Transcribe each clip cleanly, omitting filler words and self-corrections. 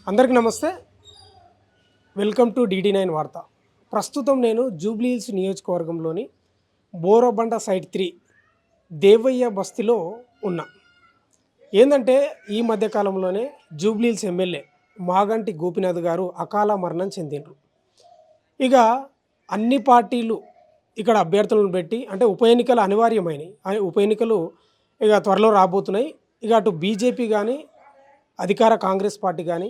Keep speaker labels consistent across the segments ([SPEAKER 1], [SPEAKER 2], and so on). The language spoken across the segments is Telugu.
[SPEAKER 1] అందరికీ నమస్తే. వెల్కమ్ టు DD9 వార్త. ప్రస్తుతం నేను జూబ్లీహిల్స్ నియోజకవర్గంలోని బోరబండ సైట్ 3 దేవయ్య బస్తీలో ఉన్నా. ఏంటంటే ఈ మధ్యకాలంలోనే జూబ్లీహిల్స్ ఎమ్మెల్యే మాగంటి గోపీనాథ్ గారు అకాల మరణం చెందిండ్రు. ఇక అన్ని పార్టీలు ఇక్కడ అభ్యర్థులను పెట్టి అంటే ఉప ఎన్నికలు అనివార్యమైనవి. ఉప ఎన్నికలు ఇక త్వరలో రాబోతున్నాయి. ఇక అటు బీజేపీ కానీ అధికార కాంగ్రెస్ పార్టీ కానీ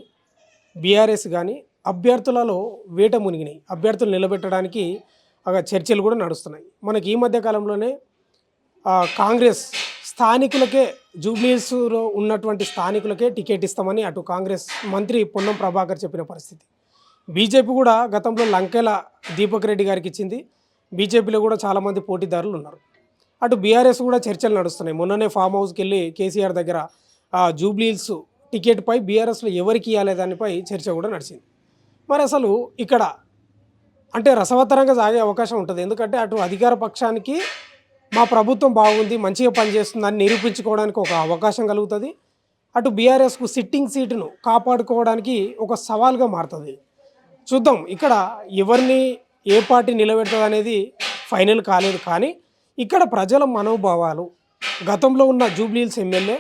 [SPEAKER 1] బీఆర్ఎస్ కానీ అభ్యర్థులలో వేట మునిగినాయి. అభ్యర్థులు నిలబెట్టడానికి చర్చలు కూడా నడుస్తున్నాయి. మనకి ఈ మధ్య కాలంలోనే కాంగ్రెస్ స్థానికులకే జూబ్లీహిల్స్లో ఉన్నటువంటి స్థానికులకే టికెట్ ఇస్తామని అటు కాంగ్రెస్ మంత్రి పొన్నం ప్రభాకర్ చెప్పిన పరిస్థితి. బీజేపీ కూడా గతంలో లంకెల దీపక్ రెడ్డి గారికి ఇచ్చింది. బీజేపీలో కూడా చాలామంది పోటీదారులు ఉన్నారు. అటు బీఆర్ఎస్ కూడా చర్చలు నడుస్తున్నాయి. మొన్ననే ఫామ్ హౌస్కి వెళ్ళి కేసీఆర్ దగ్గర జూబ్లీహిల్స్ టికెట్పై బీఆర్ఎస్లో ఎవరికి ఇవ్వాలి దానిపై చర్చ కూడా నడిచింది. మరి అసలు ఇక్కడ అంటే రసవత్తరంగా సాగే అవకాశం ఉంటుంది. ఎందుకంటే అటు అధికార పక్షానికి మా ప్రభుత్వం బాగుంది, మంచిగా పనిచేస్తుందని నిరూపించుకోవడానికి ఒక అవకాశం కలుగుతుంది. అటు బీఆర్ఎస్కు సిట్టింగ్ సీటును కాపాడుకోవడానికి ఒక సవాల్గా మారుతుంది. చూద్దాం ఇక్కడ ఎవరిని ఏ పార్టీ నిలబెడుతుంది అనేది ఫైనల్ కాలేదు. కానీ ఇక్కడ ప్రజల మనోభావాలు గతంలో ఉన్న జూబ్లీహిల్స్ ఎమ్మెల్యే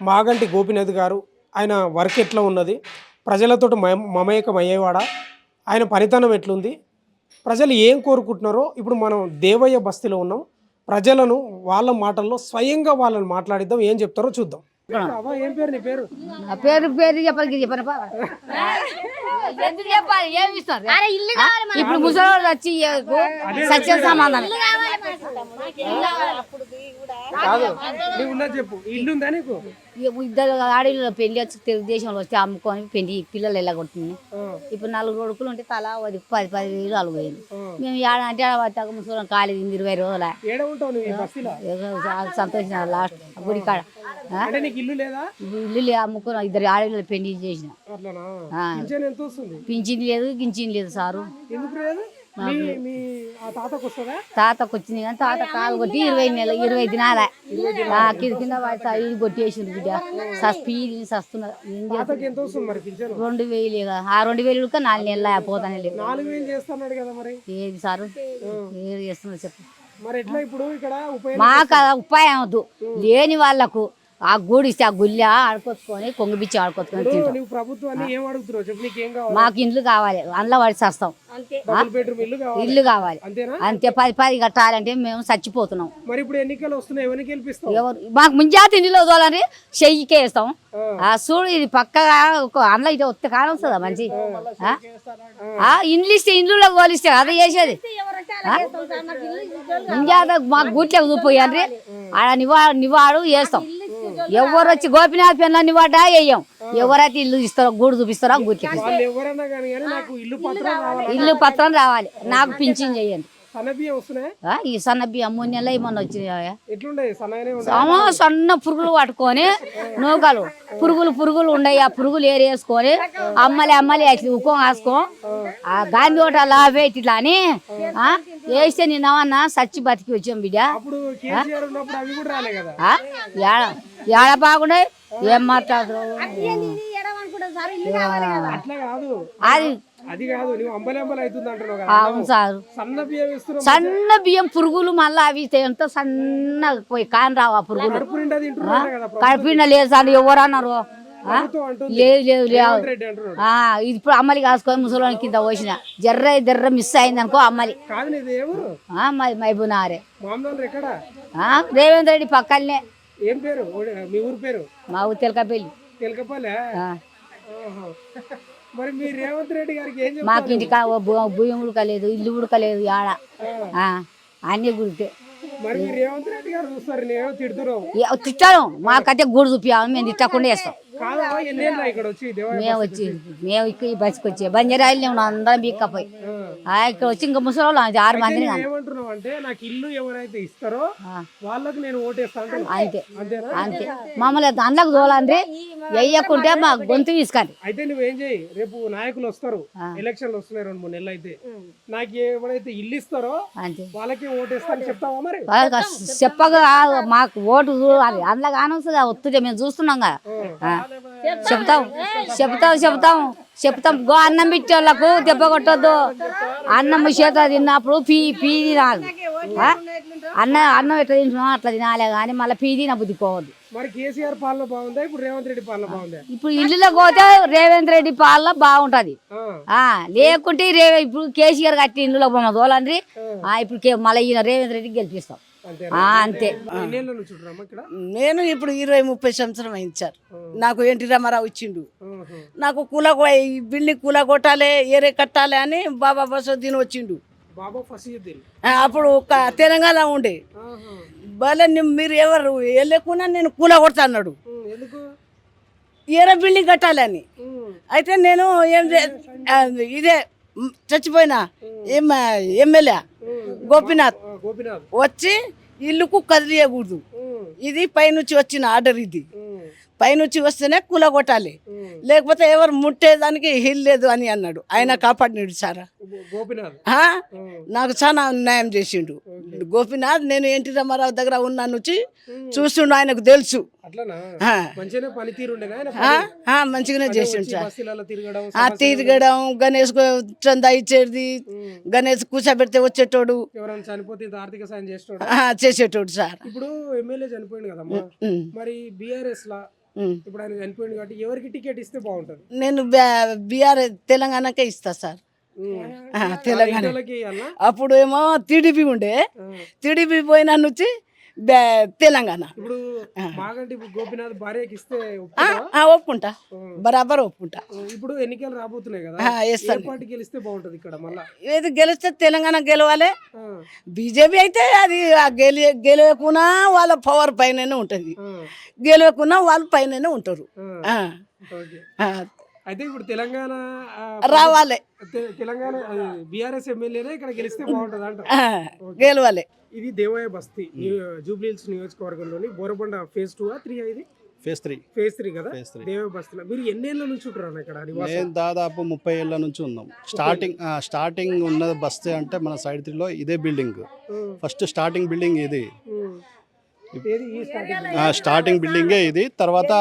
[SPEAKER 1] మాగంటి గోపీనాథ్ గారు ఆయన వర్క్ ఎట్లా ఉన్నది, ప్రజలతో మమేకం అయ్యేవాడా, ఆయన పనితనం ఎట్లుంది, ప్రజలు ఏం కోరుకుంటున్నారో ఇప్పుడు మనం దేవయ్య బస్తీలో ఉన్నాం. ప్రజలను వాళ్ళ మాటల్లో స్వయంగా వాళ్ళని మాట్లాడిద్దాం, ఏం చెప్తారో చూద్దాం. ఏం పేరు నీ పేరు?
[SPEAKER 2] ఇప్పుడు ముసలి వచ్చి సత్య సంబంధం ఇద్దరు ఆడపిల్లలు పెళ్లి వచ్చి తెలుగుదేశంలో వచ్చి అమ్ముకొని పెళ్లి పిల్లలు ఎలా కొడుతుంది. ఇప్పుడు 4 కొడుకులు ఉంటే తలా 10,000 అలుగుపోయింది. మేము అంటే ముసలి కాలేదు 20 రోజుల సంతోషం. లాస్ట్ గుడి కాడ ఇల్లు లేదు, అమ్ముకుని ఇద్దరు ఆడపిల్లలు పెళ్లి చేసిన. పింఛన్ లేదు, గించిన లేదు సారు. తాతకు వచ్చింది కానీ తాత కాలు కొట్టి 20 దినాల కింద ఇది కొట్టేసింది బిడ్డ. సస్తున్నారు. 2,000 ఆ 2,000 4 నెలలు అయిపోతానే లేదు. ఏది సారు ఏది చేస్తున్నారు చెప్పు. మాకు ఉపాయం అవద్దు. లేని వాళ్ళకు ఆ గూడిస్తే ఆ గుళ్ళ ఆడుకొచ్చుకొని కొంగిపిచ్చి ఆడుకొచ్చుకొని మాకు ఇండ్లు కావాలి, అందులో పడి చేస్తాం. ఇల్లు కావాలి అంతే. 10 కట్టాలంటే మేము చచ్చిపోతున్నాం. మాకు ముంజాత ఇంట్లో వదలని చెయ్యికే వేస్తాం. చూడు ఇది పక్కగా అందులో ఇది ఒత్త కాలం వస్తుందా మంచి ఇండ్లు ఇస్తే ఇండ్లలో పోలిస్తే అదే చేసేది. ముంజాత మాకు గుట్లే చూపోయారు ఆడ నివాడు వేస్తాం. ఎవరు వచ్చి గోపినాథ్ పెన్లన్నీ వాటా వేయం. ఎవరైతే ఇల్లు ఇస్తారో గూడు చూపిస్తారో గుర్తు ఇల్లు పత్రం రావాలి. నాకు పింఛన్ చెయ్యండి. ఈ సన్న బియ్యం 3 నెలలు ఏమన్నా వచ్చినాయా? సన్న పురుగులు పట్టుకొని నూకలు పురుగులు ఉన్నాయి. ఆ పురుగులు ఏరేసుకొని అమ్మలి ఉక్కం వేసుకో గాంధీ ఓట లాభే ఇట్లా అని వేస్తే నిన్నవన్నా సచ్చి బతికి వచ్చాం బిడ్డ. ఏడ బాగుండే ఏం మాట్లాడుతున్నావు? అవును సార్. సన్న బియ్యం పురుగులు మళ్ళీ అవి ఎంత సన్న పోయి కాని రావు. ఆ పురుగులు కడుపుండ లేదు సార్. ఎవరు అన్నారు? లేదు ఇప్పుడు అమ్మలి కాసుకొని ముసలి కింద పోసిన జర్ర మిస్ అయింది అనుకో అమ్మలి. మైబునారే రేవంత్ రెడ్డి పక్కనే. మా ఊరు తెలకపల్లి. మాకు ఇంటికా భూమి ఉడకలేదు, ఇల్లు ఉడకలేదు. ఆడ అన్ని గుడితే తిట్టాను. మాకైతే గూడు చూపించాము, మేము తిట్టకుండా వేస్తాం. మేము ఈ బస్కి వచ్చి బంజారాయిలు అందరం బీక్కపోయి ఇక్కడ వచ్చి ఇంకా ముసలి 6 మందిని అంతే. మమ్మల్ని అందులోకి తోలండి వెయ్యకుంటే మా గొంతు తీసుకొని.
[SPEAKER 1] అయితే నువ్వేం చేయి, రేపు నాయకులు వస్తారు, ఎలక్షన్లు వస్తున్నాయి 2-3 నెలలు అయితే, నాకు ఎవరైతే ఇల్లు ఇస్తారో వాళ్ళకి ఓటేస్తాను చెప్తావా? మరి
[SPEAKER 2] చెప్పగా మాకు ఓటు చూడాలి. అందులో కానొస్తుంది వస్తుంటే మేము చూస్తున్నాం కదా. చెప్తాం చెప్తాం చెప్తాం చెప్తాం గో అన్నం ఇచ్చేళ్ళకు దెబ్బ కొట్టొద్దు. అన్నం చేత తిన్నప్పుడు పీ తినాలి. అన్నం ఎట్లా తింటున్నాం అట్లా తినాలే కానీ మళ్ళీ పీ తిన బుద్ధి పోవద్దు.
[SPEAKER 1] మరి కేసీఆర్ పాలన బాగుందా, ఇప్పుడు రేవంత్ రెడ్డి పాలన బాగుందా?
[SPEAKER 2] ఇప్పుడు ఇల్లులో పోతే రేవంత్ రెడ్డి పాలన బాగుంటది. లేకుంటే ఇప్పుడు కేసీఆర్ కట్టి ఇంట్లో పోమ తోలండి. ఇప్పుడు మళ్ళీ ఈయన రేవంత్ రెడ్డికి గెలిపిస్తాం అంతే.
[SPEAKER 3] నేను ఇప్పుడు 20-30 సంవత్సరం అయించారు. నాకు ఎన్టీ రామారావు ఇచ్చిండు. నాకు బిల్డింగ్ కూల కొట్టాలి ఏరే కట్టాలి అని బాబా బసోద్దీన్ వచ్చిండు. అప్పుడు తెలంగాణ ఉండే భలే మీరు ఎవరు వెళ్ళకుండా నేను కూల కొడతా అన్నాడు. ఏరే బిల్డింగ్ కట్టాలి అని. అయితే నేను ఇదే చచ్చిపోయినా ఎమ్మెల్యే గోపీనాథ్ వచ్చి ఇల్లుకు కదిలియకూడదు, ఇది పైనుంచి వచ్చిన ఆర్డర్, ఇది పైనుంచి వస్తేనే కూల కొట్టాలి, లేకపోతే ఎవరు ముట్టేదానికి లేదు అని అన్నాడు. ఆయన కాపాడినాడు సారా. నాకు చాలా న్యాయం చేసిండు గోపీనాథ్. నేను ఎన్టీ రామారావు దగ్గర ఉన్న నుంచి చూస్తుండు, ఆయనకు తెలుసు. మంచిగానే చేసిండు సార్. తిరగడం, గణేష్ చందా ఇచ్చేది, గణేష్ కూర్చోబెడితే వచ్చేటోడు, చేసేటోడు సార్.
[SPEAKER 1] ఇప్పుడు ఎమ్మెల్యే చనిపోయింది కదా మరి బీఆర్ఎస్ లా ఇప్పుడు ఆయన చనిపోయింది కాబట్టి ఎవరికి టికెట్ ఇస్తే బాగుంటది?
[SPEAKER 3] నేను బీఆర్ఎస్ తెలంగాణకే ఇస్తా సార్. తెలంగాణ అప్పుడు ఏమో టీడీపీ ఉండే, టీడీపీ పోయిన నుంచి తెలంగాణ.
[SPEAKER 1] ఇప్పుడు మాగంటి గోపీనాథ్ భార్యకి ఇస్తే
[SPEAKER 3] ఒప్పుకుంటా, బరాబర్ ఒప్పుకుంటా.
[SPEAKER 1] ఇప్పుడు ఎన్నికలు రాబోతున్నాయి కదా, పార్టీ గెలిస్తే బాగుంటది ఇక్కడ? మళ్ళీ
[SPEAKER 3] ఏది గెలిస్తే తెలంగాణ గెలవాలి. బీజేపీ అయితే అది గెలవకున్నా వాళ్ళ పవర్ పైననే ఉంటది, గెలవకున్నా వాళ్ళ పైననే ఉంటారు.
[SPEAKER 1] అయితే ఇప్పుడు తెలంగాణ
[SPEAKER 3] రావాలి,
[SPEAKER 1] తెలంగాణ బీఆర్ఎస్ ఎమ్మెల్యేనే ఇక్కడ గెలిస్తే బాగుంటది అంట,
[SPEAKER 3] గెలవాలి.
[SPEAKER 1] ఇది దేవయ్య బస్తీ జూబ్లీహిల్స్ నియోజకవర్గంలోని బోరబండ ఫేజ్ 2 3 ఇది ఫేజ్ 3 కదా. దేవయ్య బస్తీలో మీరు ఎన్నేళ్ళ నుంచి ఉంటారు ఇక్కడ?
[SPEAKER 4] నేను దాదాపు 30 ఏళ్ళ నుంచి ఉన్నాం. స్టార్టింగ్ ఉన్న బస్తీ అంటే మన సైడ్ 3లో ఇదే బిల్డింగ్, ఫస్ట్ స్టార్టింగ్ బిల్డింగ్ ఇది, స్టార్టింగ్ బిల్డింగే ఇది. తర్వాత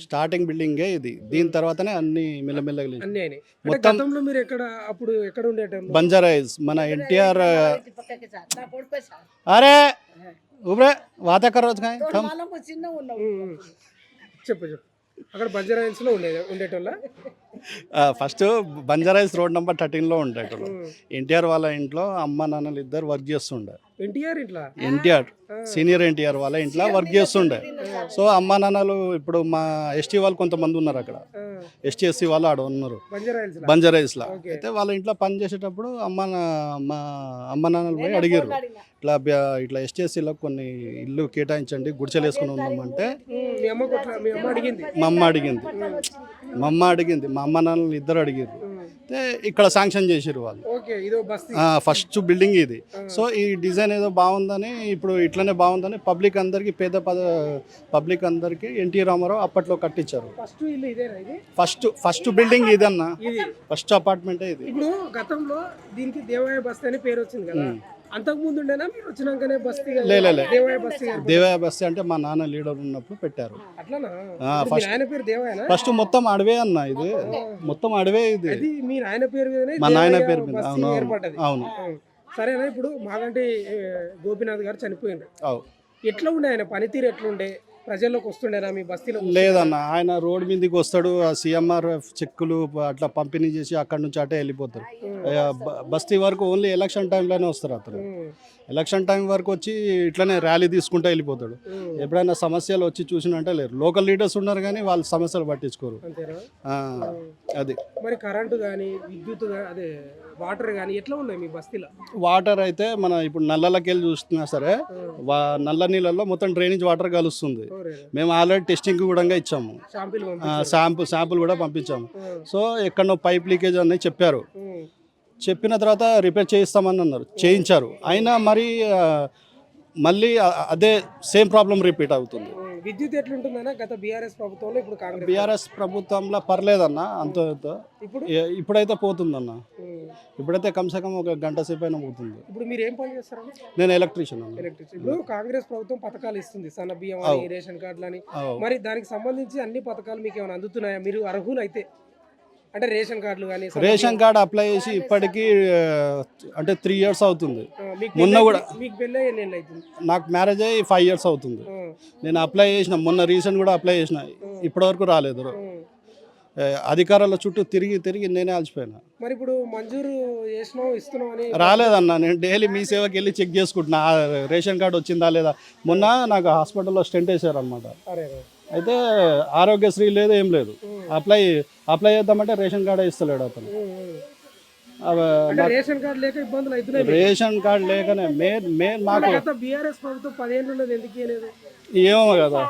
[SPEAKER 4] స్టార్టింగ్ బిల్డింగే ఇది, దీని తర్వాతనే అన్ని మెల్లమెల్లగా మొత్తం.
[SPEAKER 1] మీరు ఎక్కడ ఉండేటం?
[SPEAKER 4] బంజారా హిల్స్ మన ఎన్టీఆర్. అరే ఉబ్రే వాతా కర్ రోజు
[SPEAKER 1] చెప్పు అక్కడ బంజారా హిల్స్ లో ఉండేటోళ్ళ?
[SPEAKER 4] First Banjara Hills road number 13లో ఉండేటోళ్ళు. ఎన్టీఆర్ వాళ్ళ ఇంట్లో అమ్మ నాన్నలు ఇద్దరు వర్క్ చేస్తుండే. ఎన్టీఆర్ సీనియర్ ఎన్టీఆర్ వాళ్ళ ఇంట్లో వర్క్ చేస్తుండే. సో అమ్మ నాన్నలు ఇప్పుడు మా ఎస్టీ వాళ్ళు కొంతమంది ఉన్నారు అక్కడ, ఎస్టీ ఎస్సీ వాళ్ళు ఆడ ఉన్నారు బంజారా హిల్స్ లో. అయితే వాళ్ళ ఇంట్లో పని చేసేటప్పుడు మా అమ్మ నాన్నలు పోయి అడిగారు, ఇట్లా ఎస్టీ ఎస్సీలకు కొన్ని ఇల్లు కేటాయించండి, గుడిచెలు వేసుకుని ఉన్నామంటే మా అమ్మ అడిగింది, మా అమ్మ నాన్నలు ఇద్దరు అడిగారు. ఇక్కడ శాంక్షన్ చేసారు వాళ్ళు. ఫస్ట్ బిల్డింగ్ ఇది. సో ఈ డిజైన్ ఏదో బాగుందని, ఇప్పుడు ఇట్లనే బాగుందని పబ్లిక్ అందరికి, పబ్లిక్ అందరికి ఎన్టీ రామారావు అప్పట్లో కట్టించారు. ఫస్ట్ బిల్డింగ్ ఇదన్న, ఫస్ట్ అపార్ట్మెంట్ ఇది.
[SPEAKER 1] ఇప్పుడు గతంలో దీనికి దేవయ్య బస్తీ అని పేరు వచ్చింది కదా, అంతకు ముందు ఉండేనా మీరు వచ్చినాకనే బస్తీ?
[SPEAKER 4] దేవయ్య బస్తీ అంటే మా నాన్న లీడర్ ఉన్నప్పుడు పెట్టారు. ఫస్ట్ మొత్తం అడవే అన్న, ఇది మొత్తం అడవే. ఇది మా నాయన పేరు మీద. అవును.
[SPEAKER 1] సరేనా, ఇప్పుడు మాగంటి గోపీనాథ్ గారు చనిపోయింది, ఎట్లా ఉండే ఆయన పనితీరు? ఎట్లా ఉండే? ప్రజల్లోకి వస్తుండేనా మీ బస్తీలో?
[SPEAKER 4] లేదన్న, ఆయన రోడ్ మీదకి వస్తాడు, ఆ సిఎంఆర్ చెక్కులు అట్లా పంపిణీ చేసి అక్కడ నుంచి అటే వెళ్ళిపోతారు. బస్తీ వరకు ఓన్లీ ఎలక్షన్ టైంలోనే వస్తారు అతను. ఎలక్షన్ టైం వరకు వచ్చి ఇట్లనే ర్యాలీ తీసుకుంటూ వెళ్ళిపోతాడు. ఎప్పుడైనా సమస్యలు వచ్చి చూసినంటే లేరు. లోకల్ లీడర్స్ ఉన్నారు కానీ వాళ్ళు సమస్యలు పట్టించుకోరు. అది
[SPEAKER 1] మరి కరెంటు కానీ విద్యుత్ అదే వాటర్ కానీ ఎట్లా ఉన్నాయి మీ బస్తీలో?
[SPEAKER 4] వాటర్ అయితే మన ఇప్పుడు నల్లలకి వెళ్ళి చూస్తున్నా సరే, నల్ల నీళ్ళల్లో మొత్తం డ్రైనేజ్ వాటర్ కలుస్తుంది. మేము ఆల్రెడీ టెస్టింగ్ కూడా ఇచ్చాము, శాంపుల్ కూడా పంపించాము. సో ఎక్కడో పైప్ లీకేజ్ అని చెప్పారు. చెప్పిన తర్వాత రిపేర్ చేయిస్తామని అన్నారు, చేయించారు. అయినా మళ్ళీ అదే సేమ్ ప్రాబ్లం రిపీట్ అవుతుంది.
[SPEAKER 1] విద్యుత్ ఎట్లుంటుందన్నా గత బీఆర్ఎస్ ప్రభుత్వంలో? ఇప్పుడు కాంగ్రెస్
[SPEAKER 4] బీఆర్ఎస్ ప్రభుత్వంలో పర్లేదన్న, అంత ఇప్పుడైతే పోతుందన్న. ఇప్పుడైతే కమ్సే కమ్ ఒక గంట సేపు అయినా పోతుంది.
[SPEAKER 1] ఇప్పుడు మీరు ఏం పని చేస్తారని?
[SPEAKER 4] నేను ఎలక్ట్రీషియన్.
[SPEAKER 1] ఎలక్ట్రిసిటీ. ఇప్పుడు కాంగ్రెస్ ప్రభుత్వం పథకాలు ఇస్తుంది, సన్న బియ్యం అని, రేషన్ కార్డులు అని. మరి దానికి సంబంధించి అన్ని పథకాలు మీకు ఏమైనా అందుతున్నాయా? మీరు అర్హులు అయితే అంటే రేషన్ కార్డులు కానీ
[SPEAKER 4] రేషన్ కార్డు అప్లై చేసి ఇప్పటికీ అంటే 3 years అవుతుంది. మొన్న కూడా
[SPEAKER 1] మీకు పెళ్ళి ఎన్ని ఏళ్ళు అవుతుంది?
[SPEAKER 4] నాకు మ్యారేజ్ అయ్యి 5 years అవుతుంది. నేను అప్లై చేసిన, మొన్న రీసెంట్ కూడా అప్లై చేసిన, ఇప్పటివరకు రాలేదు. అధికారుల చుట్టూ తిరిగి నేనే అలసిపోయినా.
[SPEAKER 1] మరి ఇప్పుడు మంజూరు చేసినావు, ఇస్తున్నావు అని
[SPEAKER 4] రాలేదన్న. నేను డైలీ మీ సేవకి వెళ్ళి చెక్ చేసుకుంటున్నా రేషన్ కార్డు వచ్చిందా లేదా. మొన్న నాకు హాస్పిటల్లో స్టెంట్ వేసారు అనమాట. అయితే ఆరోగ్యశ్రీ లేదు, ఏం లేదు. అప్లై చేద్దామంటే రేషన్ కార్డే ఇస్తలేడు అతను.
[SPEAKER 1] రేషన్ కార్డు లేక ఇబ్బందులు అవుతున్నాయి.
[SPEAKER 4] రేషన్ కార్డు లేకనే మెయిన్ మాకు
[SPEAKER 1] బీఆర్ఎస్ ప్రభుత్వం 10 ఏళ్ళు ఉన్నది, ఎందుకు ఇవ్వలేదు?
[SPEAKER 4] ఏమో కదా,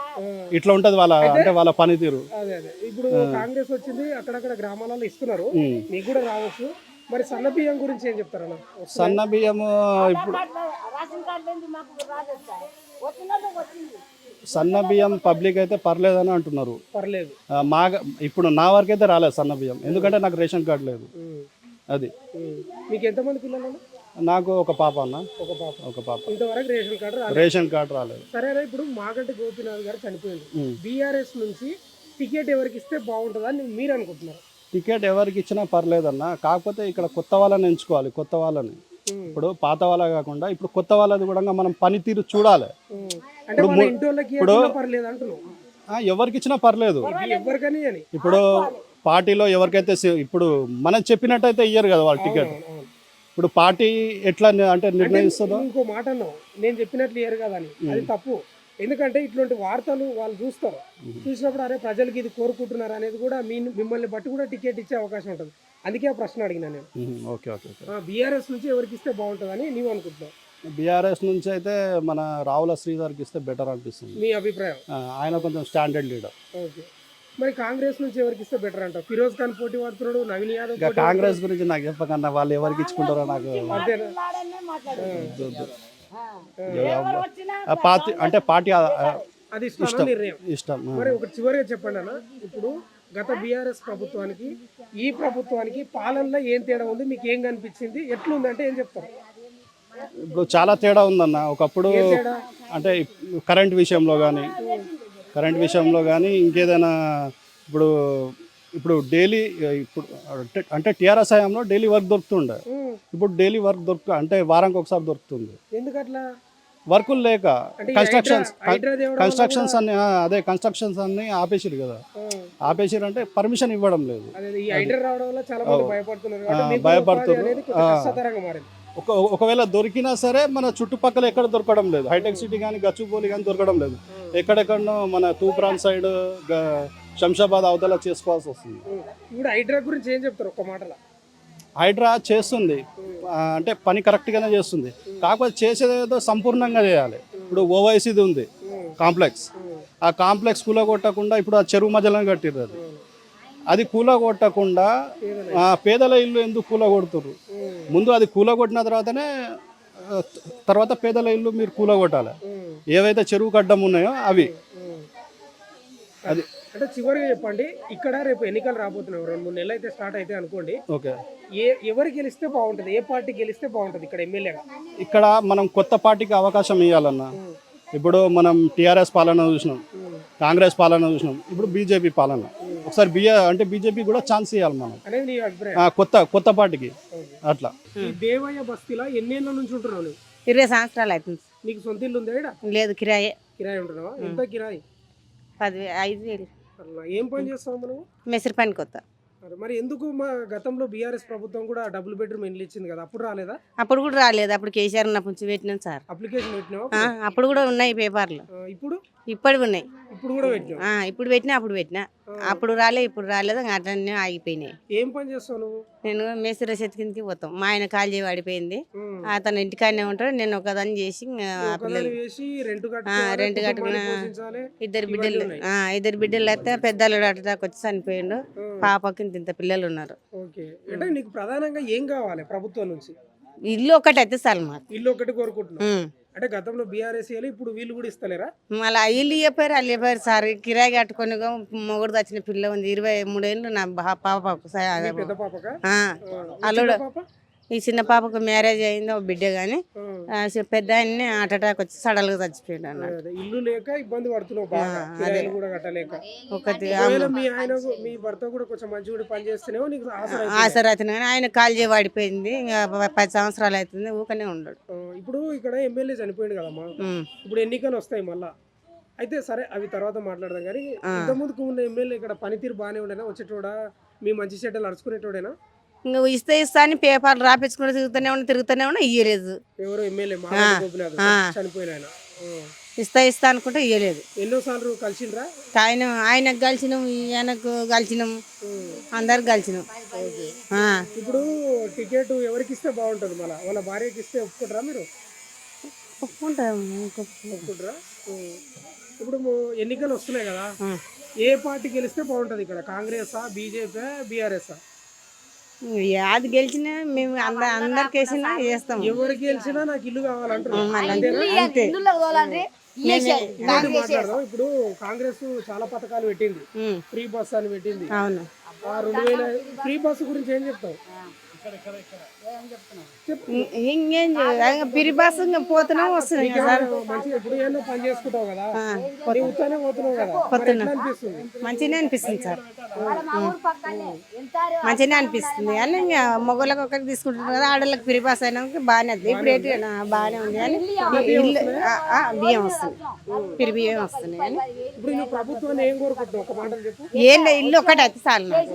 [SPEAKER 4] ఇట్లా ఉంటది వాళ్ళ పనితీరు.
[SPEAKER 1] అదే ఇప్పుడు కాంగ్రెస్ వచ్చింది, అక్కడక్కడ గ్రామాలలో ఇస్తున్నారు, మీకు కూడా రావచ్చు. మరి సన్న బియ్యం గురించి ఏం చెప్తారన్న?
[SPEAKER 4] సన్న బియ్యము ఇప్పుడు సన్న బియ్యం పబ్లిక్ అయితే పర్లేదని అంటున్నారు.
[SPEAKER 1] పర్లేదు.
[SPEAKER 4] ఇప్పుడు నా వరకు అయితే రాలేదు సన్న బియ్యం, ఎందుకంటే నాకు రేషన్ కార్డు లేదు. అది.
[SPEAKER 1] మీకు ఎంతమంది పిల్లలు?
[SPEAKER 4] నాకు ఒక పాప అన్న. ఒక పాప.
[SPEAKER 1] ఇంతవరకు
[SPEAKER 4] రేషన్ కార్డు రాలేదు.
[SPEAKER 1] సరేనా, ఇప్పుడు మాగంటి గోపీనాథ్ గారు చనిపోయింది. బీఆర్ఎస్ నుంచి టికెట్ ఎవరికి ఇస్తే బాగుంటుందని మీరు అనుకుంటున్నారు?
[SPEAKER 4] టికెట్ ఎవరికి ఇచ్చినా పర్లేదన్న, కాకపోతే ఇక్కడ కొత్త వాళ్ళని ఎంచుకోవాలి. కొత్త వాళ్ళని, ఇప్పుడు పాత వాళ్ళ కాకుండా ఇప్పుడు కొత్త వాళ్ళది కూడా మనం పనితీరు చూడాలి. ఇప్పుడు ఎవరికి ఇచ్చినా పర్లేదు. ఇప్పుడు పార్టీలో ఎవరికైతే ఇప్పుడు మనం చెప్పినట్టయితే ఇయ్యరు కదా వాళ్ళు టికెట్. ఇప్పుడు పార్టీ ఎట్లా అంటే నిర్ణయిస్తుందో.
[SPEAKER 1] ఇంకో మాట అన్నావు, నేను చెప్పినట్లు ఇయ్యరు కదా అని. అది తప్పు. ఎందుకంటే ఇట్లాంటి వార్తలు వాళ్ళు చూస్తారు, చూసినప్పుడు అరే ప్రజలకి ఇది కోరుకుంటున్నారు అనేది కూడా మిమ్మల్ని బట్టి కూడా టికెట్ ఇచ్చే అవకాశం ఉంటుంది. అందుకే ఆ ప్రశ్న అడిగినా నేను.
[SPEAKER 4] Okay okay.
[SPEAKER 1] బీఆర్ఎస్ నుంచి ఎవరికి ఇస్తే బాగుంటుందని నీవు అనుకుంటున్నావు?
[SPEAKER 4] బీఆర్ఎస్ నుంచి అయితే మన రావుల శ్రీధర్కి ఇస్తే బెటర్ అనిపిస్తుంది.
[SPEAKER 1] మీ అభిప్రాయం?
[SPEAKER 4] ఆయన కొంచెం స్టాండర్డ్ లీడర్.
[SPEAKER 1] ఓకే. మరి కాంగ్రెస్ నుంచి ఎవరికి ఇస్తే బెటర్ అంటావు? ఫిరోజ్ ఖాన్ పోటీ పడుతున్నాడు, నవీన్ యాదవ్.
[SPEAKER 4] కాంగ్రెస్ గురించి నాకు చెప్పకన్నా వాళ్ళు ఎవరికి ఇచ్చుకుంటారో నాకు అంటే పార్టీ
[SPEAKER 1] అది ఇష్టం. మరి ఒక చివరిగా చెప్పండి అన్న, ఇప్పుడు గత బీఆర్ఎస్ ప్రభుత్వానికి ఈ ప్రభుత్వానికి పాలనలో ఏం తేడా ఉంది, మీకు ఏం కనిపించింది, ఎట్లుంది అంటే ఏం చెప్తారు?
[SPEAKER 4] ఇప్పుడు చాలా తేడా ఉందన్న. ఒకప్పుడు అంటే కరెంట్ విషయంలో కానీ ఇంకేదైనా ఇప్పుడు డైలీ ఇప్పుడు అంటే టీఆర్ఎస్ హయాంలో డైలీ వర్క్ దొరుకుతుండే. ఇప్పుడు డైలీ వర్క్ అంటే వారానికి ఒకసారి దొరుకుతుంది.
[SPEAKER 1] ఎందుకట్లా?
[SPEAKER 4] వర్కులు లేక కన్స్ట్రక్షన్స్ అన్ని ఆపేసిరు కదా. ఆపేసిరు అంటే పర్మిషన్ ఇవ్వడం లేదు. భయపడుతున్నారు. ఒకవేళ దొరికినా సరే మన చుట్టుపక్కల ఎక్కడ దొరకడం లేదు. హైటెక్ సిటీ కానీ గచ్చిబౌలి కానీ దొరకడం లేదు. ఎక్కడెక్కడనో మన తూప్రాన్ సైడ్ శంషాబాద్ అవతల చేసుకోవాల్సి వస్తుంది.
[SPEAKER 1] ఇప్పుడు హైడ్రా గురించి ఏం చెప్తారు ఒక్క మాటలో?
[SPEAKER 4] హైడ్రా చేస్తుంది, అంటే పని కరెక్ట్గానే చేస్తుంది. కాకపోతే చేసేదేదో సంపూర్ణంగా చేయాలి. ఇప్పుడు ఓవైసీది ఉంది కాంప్లెక్స్, ఆ కాంప్లెక్స్ కూలగొట్టకుండా ఇప్పుడు ఆ చెరువు మధ్యలో కట్టిర్రు. అది కూలగొట్టకుండా పేదల ఇల్లు ఎందుకు కూలగొడుతుర్రు? ముందు అది కూలగొట్టిన తర్వాత పేదల ఇల్లు మీరు కూలగొట్టాలి. ఏవైతే చెరువు గడ్డం ఉన్నాయో అవి. అది
[SPEAKER 1] అంటే చివరిగా చెప్పండి, ఇక్కడ రేపు ఎన్నికలు రాబోతున్నాయి, 2-3 నెలలు అయితే స్టార్ట్ అయితే అనుకోండి.
[SPEAKER 4] ఓకే.
[SPEAKER 1] ఎవరు గెలిస్తే బాగుంటుంది, ఏ పార్టీ గెలిస్తే బాగుంటుంది ఇక్కడ ఎమ్మెల్యేగా?
[SPEAKER 4] ఇక్కడ మనం కొత్త పార్టీకి అవకాశం ఇవ్వాలన్న. ఇప్పుడు మనం టీఆర్ఎస్ పాలన చూసినాం, కాంగ్రెస్ పాలన చూసినాం, ఇప్పుడు బీజేపీ పాలన. ఒకసారి బీజేపీ కూడా ఛాన్స్ ఇవ్వాలి మనం, కొత్త పార్టీకి. అట్లా.
[SPEAKER 1] ఈ దేవయ్య బస్తీలో ఎన్నేళ్ళ నుంచి ఉంటున్నావు?
[SPEAKER 2] 20 సంవత్సరాలు అవుతుంది.
[SPEAKER 1] నీకు సొంత ఇల్లు ఉందా?
[SPEAKER 2] లేదు, కిరాయి
[SPEAKER 1] ఉంటున్నావా? ఎంత కిరాయి?
[SPEAKER 2] 5,000.
[SPEAKER 1] ఏం పని చేస్తావు మనం?
[SPEAKER 2] మెసరి పని కొత్త.
[SPEAKER 1] మరి ఎందుకు మా గతంలో బీఆర్ఎస్ ప్రభుత్వం కూడా డబుల్ బెడ్రూమ్ ఇల్లు ఇచ్చింది కదా, అప్పుడు రాలేదా?
[SPEAKER 2] అప్పుడు కూడా రాలేదు. అప్పుడు కేసీఆర్ ఉన్నప్పుడు పెట్టినాం సార్.
[SPEAKER 1] అప్లికేషన్ పెట్టినావా?
[SPEAKER 2] అప్పుడు కూడా ఉన్నాయి పేపర్లు. ఇప్పుడు ఉన్నాయి.
[SPEAKER 1] ఇప్పుడు కూడా పెట్టినా?
[SPEAKER 2] ఇప్పుడు పెట్టినా, అప్పుడు పెట్టినా. అప్పుడు రాలేదు, ఇప్పుడు రాలేదు, అట్లనే ఆగిపోయినాయి.
[SPEAKER 1] ఏం పని చేస్తావు నువ్వు?
[SPEAKER 2] నేను మేస్త్రి చేతి కిందకి పోతాం. మా ఆయన కాలు చేయి పడిపోయింది, అతను ఇంటికాడనే ఉంటాడు. నేను ఒకదాన్ని చేసి రెంట్ కట్టుకున్న 2 బిడ్డలు అయితే పెద్దలు అటుదాకా వచ్చి చనిపోయిండు. పాపకి ఇంత పిల్లలు ఉన్నారు.
[SPEAKER 1] నీకు ప్రధానంగా ఏం కావాలి ప్రభుత్వం నుంచి?
[SPEAKER 2] ఇల్లు ఒకటి అయితే చాలు మాకు.
[SPEAKER 1] ఇల్లు ఒకటి కోరుకుంటున్నాం. అంటే గతంలో బీఆర్ఎస్ ఇప్పుడు వీళ్ళు కూడా ఇస్తలేరా?
[SPEAKER 2] మళ్ళీ ఇల్లు చెప్పారు సార్. కిరాయి కట్టుకొని మొగుడు వచ్చిన పిల్ల ఉంది, 23 ఏళ్ళు నా పాపకు.
[SPEAKER 1] పెద్ద పాపక?
[SPEAKER 2] అల్లుడు
[SPEAKER 5] ఈ చిన్న పాపకు మ్యారేజ్ అయింది ఒక బిడ్డ కానీ పెద్ద ఆయన్ని హార్ట్ అటాక్ వచ్చి సడల్గా చచ్చిపోయాడు అన్నాడు.
[SPEAKER 1] అదే, ఇల్లు లేక ఇబ్బంది పడుతున్నావు బాగా, కిరాయిలు కూడా కట్టలేక.
[SPEAKER 5] ఒకటి
[SPEAKER 1] ఒకవేళ మీ ఆయన మీ భర్త కూడా కొంచెం మంచిగా పని చేస్తేనేమో నీకు ఆసరా అవుతుంది.
[SPEAKER 5] ఆసరాతను కానీ ఆయన కాలు చేయి పడిపోయింది. ఇంకా 10 సంవత్సరాలు అవుతుంది ఊకనే ఉండడు.
[SPEAKER 1] ఇప్పుడు ఇక్కడ ఎమ్మెల్యే చనిపోయింది కదమ్మా,
[SPEAKER 5] ఉమ్.
[SPEAKER 1] ఇప్పుడు ఎన్నికలు వస్తాయి మళ్ళా. అయితే సరే అవి తర్వాత మాట్లాడదాం కానీ ఇంతకుముందుకు ఉన్న ఎమ్మెల్యే ఇక్కడ పనితీరు బాగానే ఉండేనా, వచ్చేటోడా మీ మంచి చెడ్డలు అరుచుకునేటోడేనా?
[SPEAKER 5] ఇంకా ఇస్తా అని పేపర్లు రాపించుకుంటూ తిరుగుతూనే ఉన్నా ఇయ్యలేదు.
[SPEAKER 1] ఎవరో ఎమ్మెల్యే గోపినాథ్ చనిపోయిన ఆయన.
[SPEAKER 5] ఇస్తా అనుకుంటే ఇయ్యలేదు.
[SPEAKER 1] ఎన్నోసార్లు కలిసిండ్రా?
[SPEAKER 5] ఆయనకు కలిసినాం, ఈయనకు కలిసినాం, అందరికి కలిసినాం.
[SPEAKER 1] ఇప్పుడు టికెట్ ఎవరికి ఇస్తే బాగుంటుంది, మళ్ళీ వాళ్ళ భార్యకి ఇస్తే ఒప్పుకుంటారా మీరు? ఒప్పుకుంటారా? ఇప్పుడు ఎన్నికలు వస్తున్నాయి కదా, ఏ పార్టీ గెలిస్తే బాగుంటుంది ఇక్కడ? కాంగ్రెసా, బీజేపీ, బీఆర్ఎస్?
[SPEAKER 5] అది గెలిచినా మేము అందరికి వేసినా చేస్తాం.
[SPEAKER 1] ఎవరు గెలిచినా నాకు ఇల్లు కావాలంటారు. మాట్లాడదాం. ఇప్పుడు కాంగ్రెస్ చాలా పథకాలు పెట్టింది, ఫ్రీ బస్ అని పెట్టింది.
[SPEAKER 5] అవును.
[SPEAKER 1] 2000 ఫ్రీ బస్ గురించి ఏం చెప్తావు?
[SPEAKER 5] ఇంకేం పిరి బస్సు పోతున్నాం వస్తున్నాం సార్.
[SPEAKER 1] మంచిగా ఇప్పుడు ఏమో పని చేసుకుంటావు కదా, ఉత్తానే పోతున్నావు కదా, మరి ఎట్లా అనిపిస్తుంది?
[SPEAKER 5] మంచిగానే అనిపిస్తుంది సార్, మంచిగానే అనిపిస్తుంది. కానీ ఇంకా మగవాళ్ళకి ఒకరికి తీసుకుంటున్నారు కదా, ఆడవాళ్ళకి పిరి బస్ అయినాక బాగానే ఉంది. ఇప్పుడు ఏంటి బాగానే ఉంది కానీ ఇల్లు బియ్యం వస్తుంది, పిరి బియ్యం వస్తుంది. కానీ
[SPEAKER 1] ఇప్పుడు నువ్వు ప్రభుత్వాన్ని ఏం కోరుకుంటున్నావు? ఒక మాటలు చెప్పు.
[SPEAKER 5] ఏం లేదు, ఇల్లు ఒకటి అయితే చాలు నాకు.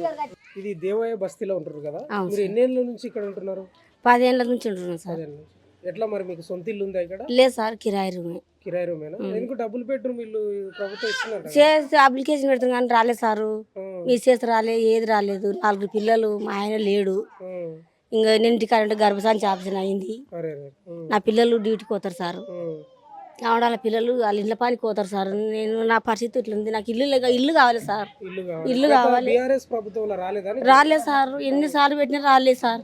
[SPEAKER 1] ఇది దేవయ్య బస్తీలో ఉంటారు కదా, మీరు ఎన్ని ఏళ్ళ నుంచి ఇక్కడ ఉంటున్నారు?
[SPEAKER 2] 10 ఏళ్ళ నుంచి ఉంటున్నాం సార్.
[SPEAKER 1] 10 ఏళ్ళ నుంచి. ఎట్లా మరి మీకు సొంత ఇల్లు ఉందా ఇక్కడ?
[SPEAKER 2] లేదు సార్, కిరాయి రూమే.
[SPEAKER 1] కిరాయి రూమేనా? ఎందుకు డబుల్ బెడ్రూమ్ ఇల్లు ప్రభుత్వం ఇస్తున్నారు?
[SPEAKER 2] చేసి అప్లికేషన్ పెడుతున్నాం కానీ రాలేదు సారు. మీ చేసి రాలే, ఏది రాలేదు. 4 పిల్లలు, మా ఆయన లేడు. ఇంకా ఇంటికాడంటే గర్భశాంతి ఆపరేషన్ అయింది. నా పిల్లలు డ్యూటీకి పోతారు సారు. వాళ్ళ పిల్లలు వాళ్ళ ఇంట్లో పనికి పోతారు సార్. నేను నా పరిస్థితి ఇట్లుంది, నాకు ఇల్లు కావాలి సార్, ఇల్లు కావాలి.
[SPEAKER 1] బీఆర్ఎస్ ప్రభుత్వంలో రాలేదా?
[SPEAKER 2] రాలేదు సార్, ఎన్నిసార్లు పెట్టినా రాలేదు సార్.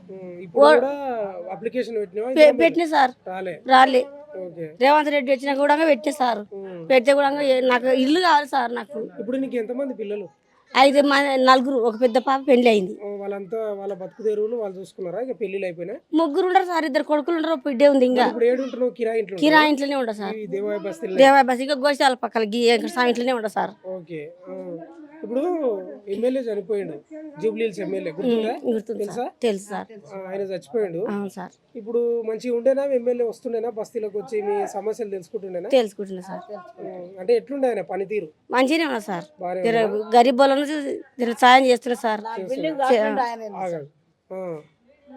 [SPEAKER 2] పెట్టినా సార్, రాలే. రేవంత్ రెడ్డి వచ్చినా కూడా పెట్టే సార్, పెడితే కూడా నాకు ఇల్లు కావాలి సార్. నాకు
[SPEAKER 1] ఇప్పుడు నీకు ఎంతమంది పిల్లలు?
[SPEAKER 2] 5 నలుగురు, ఒక పెద్ద పాప పెళ్లి అయింది.
[SPEAKER 1] వాళ్ళంతా వాళ్ళ బతుకు తెరువులు వాళ్ళు చూసుకున్నారా? ఇక పెళ్లిళ్ళు అయిపోయినా?
[SPEAKER 2] 3 ఉండరు సార్, 2 కొడుకులు ఉండరు, బిడ్డే ఉంది. ఇంకా కిరాయి ఇంట్లోనే ఉండదు సార్, దేవాయ బస్. ఇంకా గోశాల పక్కన ఇంట్లోనే ఉండదు సార్.
[SPEAKER 1] ఓకే. ఇప్పుడు ఎమ్మెల్యే చనిపోయిండు, జూబ్లీహిల్స్ ఎమ్మెల్యే, తెలుసా?
[SPEAKER 2] తెలుసు సార్.
[SPEAKER 1] ఆయన చచ్చిపోయిండు.
[SPEAKER 2] అవును సార్.
[SPEAKER 1] ఇప్పుడు మంచిగా ఉండేనా ఎమ్మెల్యే? వస్తుండేనా బస్తీలోకి వచ్చి మీ సమస్యలు తెలుసుకుంటుండేనా?
[SPEAKER 2] తెలుసుకుంటున్నా సార్.
[SPEAKER 1] అంటే ఎట్లుండే ఆయన పనితీరు?
[SPEAKER 2] మంచిగానే ఉన్నా సార్, గరీబ్ వాళ్ళను సాయం చేస్తున్నా సార్.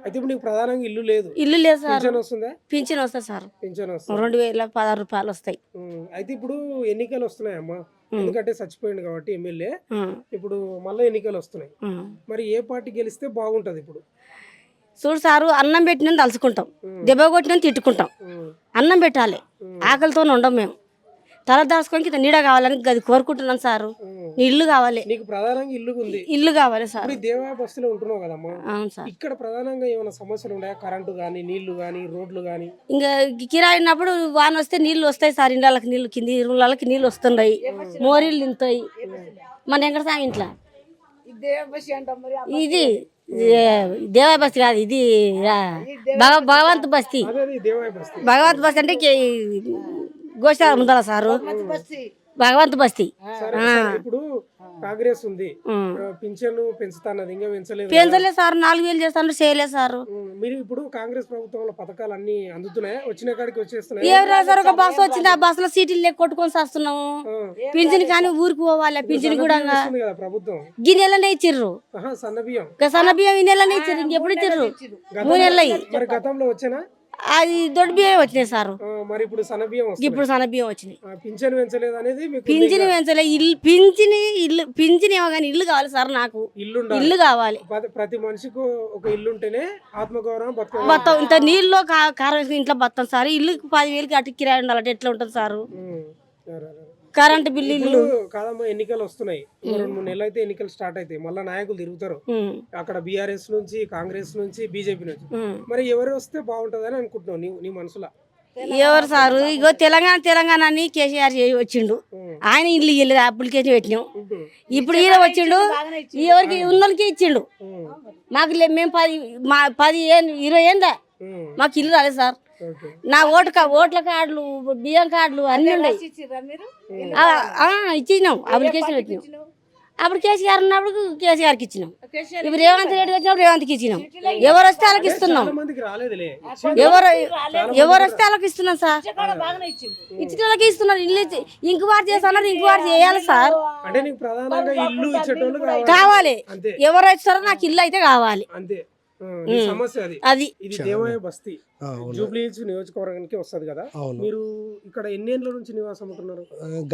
[SPEAKER 1] అయితే ఇప్పుడు నీకు ప్రధానంగా ఇల్లు లేదు?
[SPEAKER 2] ఇల్లు లేదు సార్.
[SPEAKER 1] పింఛన్ వస్తుందా?
[SPEAKER 2] పింఛన్ వస్తుంది సార్,
[SPEAKER 1] పింఛన్ వస్తుంది.
[SPEAKER 2] 2016 రూపాయలు వస్తాయి.
[SPEAKER 1] అయితే ఇప్పుడు ఎన్నికలు వస్తున్నాయమ్మా, ఎందుకంటే చచ్చిపోయింది కాబట్టి ఎమ్మెల్యే. ఇప్పుడు మళ్ళీ ఎన్నికలు వస్తున్నాయి, మరి ఏ పార్టీ గెలిస్తే బాగుంటది? ఇప్పుడు
[SPEAKER 2] చూడు సారు, అన్నం పెట్టిన తలుచుకుంటాం, దెబ్బ కొట్టిన తిట్టుకుంటాం. అన్నం పెట్టాలి, ఆకలితో ఉండం మేము. తల దాచుకొని నీడ కావాలని అది కోరుకుంటున్నాం సారు. నీ ఇల్లు కావాలి.
[SPEAKER 1] నీకు ప్రధానంగా ఇల్లు ఉంది,
[SPEAKER 2] ఇల్లు కావాలి సార్.
[SPEAKER 1] దేవాయ బస్సులో ఉంటున్నావు కదమ్మా.
[SPEAKER 2] అవును సార్.
[SPEAKER 1] ఇక్కడ ప్రధానంగా ఏమైనా సమస్యలు ఉన్నాయా? కరెంటు గానీ, నీళ్లు గానీ, రోడ్లు గానీ?
[SPEAKER 2] ఇంకా కిరాయి ఉన్నప్పుడు వాన వస్తే నీళ్లు వస్తాయి సార్, ఇండ్లకి నీళ్లు, కింది ఇళ్ళకి నీళ్లు వస్తున్నాయి, మోరీలు నింతాయి. మన ఎక్కడ సార్ ఇంట్లో ఇది దేవాయ బస్తీ కాదు, ఇది భగవంత్ బస్తీ. భగవంత్ బస్తీ అంటే గోశాల ఉందా సారు, భగవంత్ బస్తీ.
[SPEAKER 1] ఇప్పుడు కాంగ్రెస్ ఉంది, పింఛన్ పెంచుతాన్నది, ఇంకా
[SPEAKER 2] పెంచలేదు సార్. 4000 చేస్తాను, చేయలేదు సార్.
[SPEAKER 1] మీరు ఇప్పుడు కాంగ్రెస్ ప్రభుత్వంలో పథకాలు అన్ని అందుతున్నాయా? వచ్చిన కాడికి వచ్చేస్తున్నాయి.
[SPEAKER 2] ఏం రాదు సార్, ఒక బస్సు వచ్చింది, ఆ బస్సులో సీట్లు లేక కొట్టుకొని వస్తున్నాము. పింఛన్ కానీ ఊరికి పోవాలి, పింఛన్ కూడా
[SPEAKER 1] ప్రభుత్వం
[SPEAKER 2] ఈ నెలనే ఇచ్చిర్రు.
[SPEAKER 1] సన్నబియ్యం
[SPEAKER 2] ఈ నెలనే ఇచ్చిర్రు, ఇంకెప్పుడు ఇచ్చిర్రు? 3 నెలలు అయ్యి.
[SPEAKER 1] మరి గతంలో వచ్చేనా?
[SPEAKER 2] అది దొడ్డు బియ్యం వచ్చినాయి సార్.
[SPEAKER 1] మరి ఇప్పుడు సన్నబియ్యం,
[SPEAKER 2] ఇప్పుడు సన్నబియ్యం వచ్చినాయి.
[SPEAKER 1] పింఛన్ పెంచలేదు అనేది?
[SPEAKER 2] పింఛన్ పెంచలే, పింఛన్ ఏమో కానీ ఇల్లు కావాలి సార్. నాకు ఇల్లు కావాలి.
[SPEAKER 1] ప్రతి మనిషికి ఒక ఇల్లు ఉంటేనే ఆత్మగౌరవం
[SPEAKER 2] బతాం. ఇంత నీళ్ళు కారం ఇంట్లో బతాం సార్. ఇల్లుకి 10,000కి అటు కిరాయి ఉండాలంటే ఎట్లా ఉంటుంది సారు? కరెంట్ బిల్లు
[SPEAKER 1] కాదమ్మా. ఎన్నికలు వస్తున్నాయి, 2-3 నెలలు అయితే ఎన్నికలు స్టార్ట్ అవుతాయి. మళ్ళీ నాయకులు తిరుగుతారు అక్కడ, బీఆర్ఎస్ నుంచి, కాంగ్రెస్ నుంచి, బీజేపీ నుంచి. మరి ఎవరు వస్తే బాగుంటది అని అనుకుంటున్నావు నీ మనసులో?
[SPEAKER 5] ఎవరు సారు ఇగో తెలంగాణ అని కేసీఆర్ వచ్చిండు. ఆయన ఇల్లు ఇయ్యలేదు, అప్లికేషన్ పెట్టినాం. ఇప్పుడు ఈయన వచ్చిండు, ఎవరికి ఉన్నోళ్ళకి ఇచ్చిండు. మాకు మేము 10 ఏళ్ళు 20 ఏందా మాకు ఇల్లు రాలేదు సార్. నా ఓట్ల కార్డులు, బియ్యం కార్డులు అన్నీ ఉన్నాయి. ఇచ్చినాం, అప్లికేషన్ పెట్టినాం. అప్పుడు కేసీఆర్ ఉన్నప్పుడు కేసీఆర్కి ఇచ్చినాం. ఇప్పుడు రేవంత్ రెడ్డి వచ్చినప్పుడు రేవంత్కి ఇచ్చినాం. ఎవరు వస్తే వాళ్ళకి ఇస్తున్నాం. ఎవరు వస్తే వాళ్ళకి ఇస్తున్నాం సార్. ఇచ్చిన వాళ్ళకి ఇస్తున్నారు. ఇల్లు ఇంకుబాటు చేస్తున్నారు, ఇంకుబాటు చేయాలి సార్. కావాలి. ఎవరు ఇస్తారో నాకు ఇల్లు అయితే కావాలి. అది
[SPEAKER 1] ఇది దేవయ్య బస్తీ జూబ్లీ హిల్స్ నియోజకవర్గానికి వస్తది కదా. మీరు ఇక్కడ ఎన్ని ఏళ్ళ నుంచి నివాసం ఉంటున్నారు?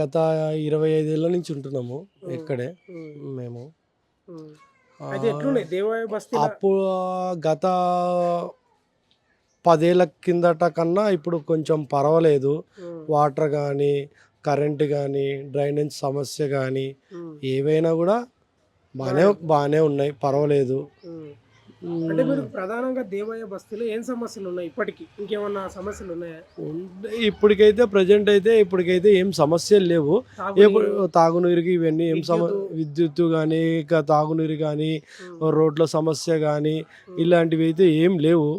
[SPEAKER 6] గత 25 ఏళ్ళ నుంచి ఉంటున్నాము ఇక్కడే మేము.
[SPEAKER 1] అయితే ఎట్లున్నాయి దేవయ్య బస్తీ?
[SPEAKER 6] అప్పుడు గత 10 ఏళ్ళ కిందట కన్నా ఇప్పుడు కొంచెం పర్వాలేదు. వాటర్ కానీ, కరెంటు కానీ, డ్రైనేజ్ సమస్య కానీ ఏవైనా కూడా బాగానే ఉన్నాయి, పర్వాలేదు.
[SPEAKER 1] అంటే మీరు ప్రధానంగా దేవయ్య బస్తీలో ఏం సమస్యలు ఉన్నాయి? ఇప్పటికి ఇంకేమన్నా సమస్యలు ఉన్నాయా?
[SPEAKER 6] ఇప్పటికైతే ప్రజెంట్ అయితే ఇప్పటికైతే ఏం సమస్యలు లేవు. తాగునీరుకి ఇవన్నీ ఏం విద్యుత్ కానీ, ఇక తాగునీరు కానీ, రోడ్ల సమస్య కానీ ఇలాంటివి అయితే ఏం లేవు.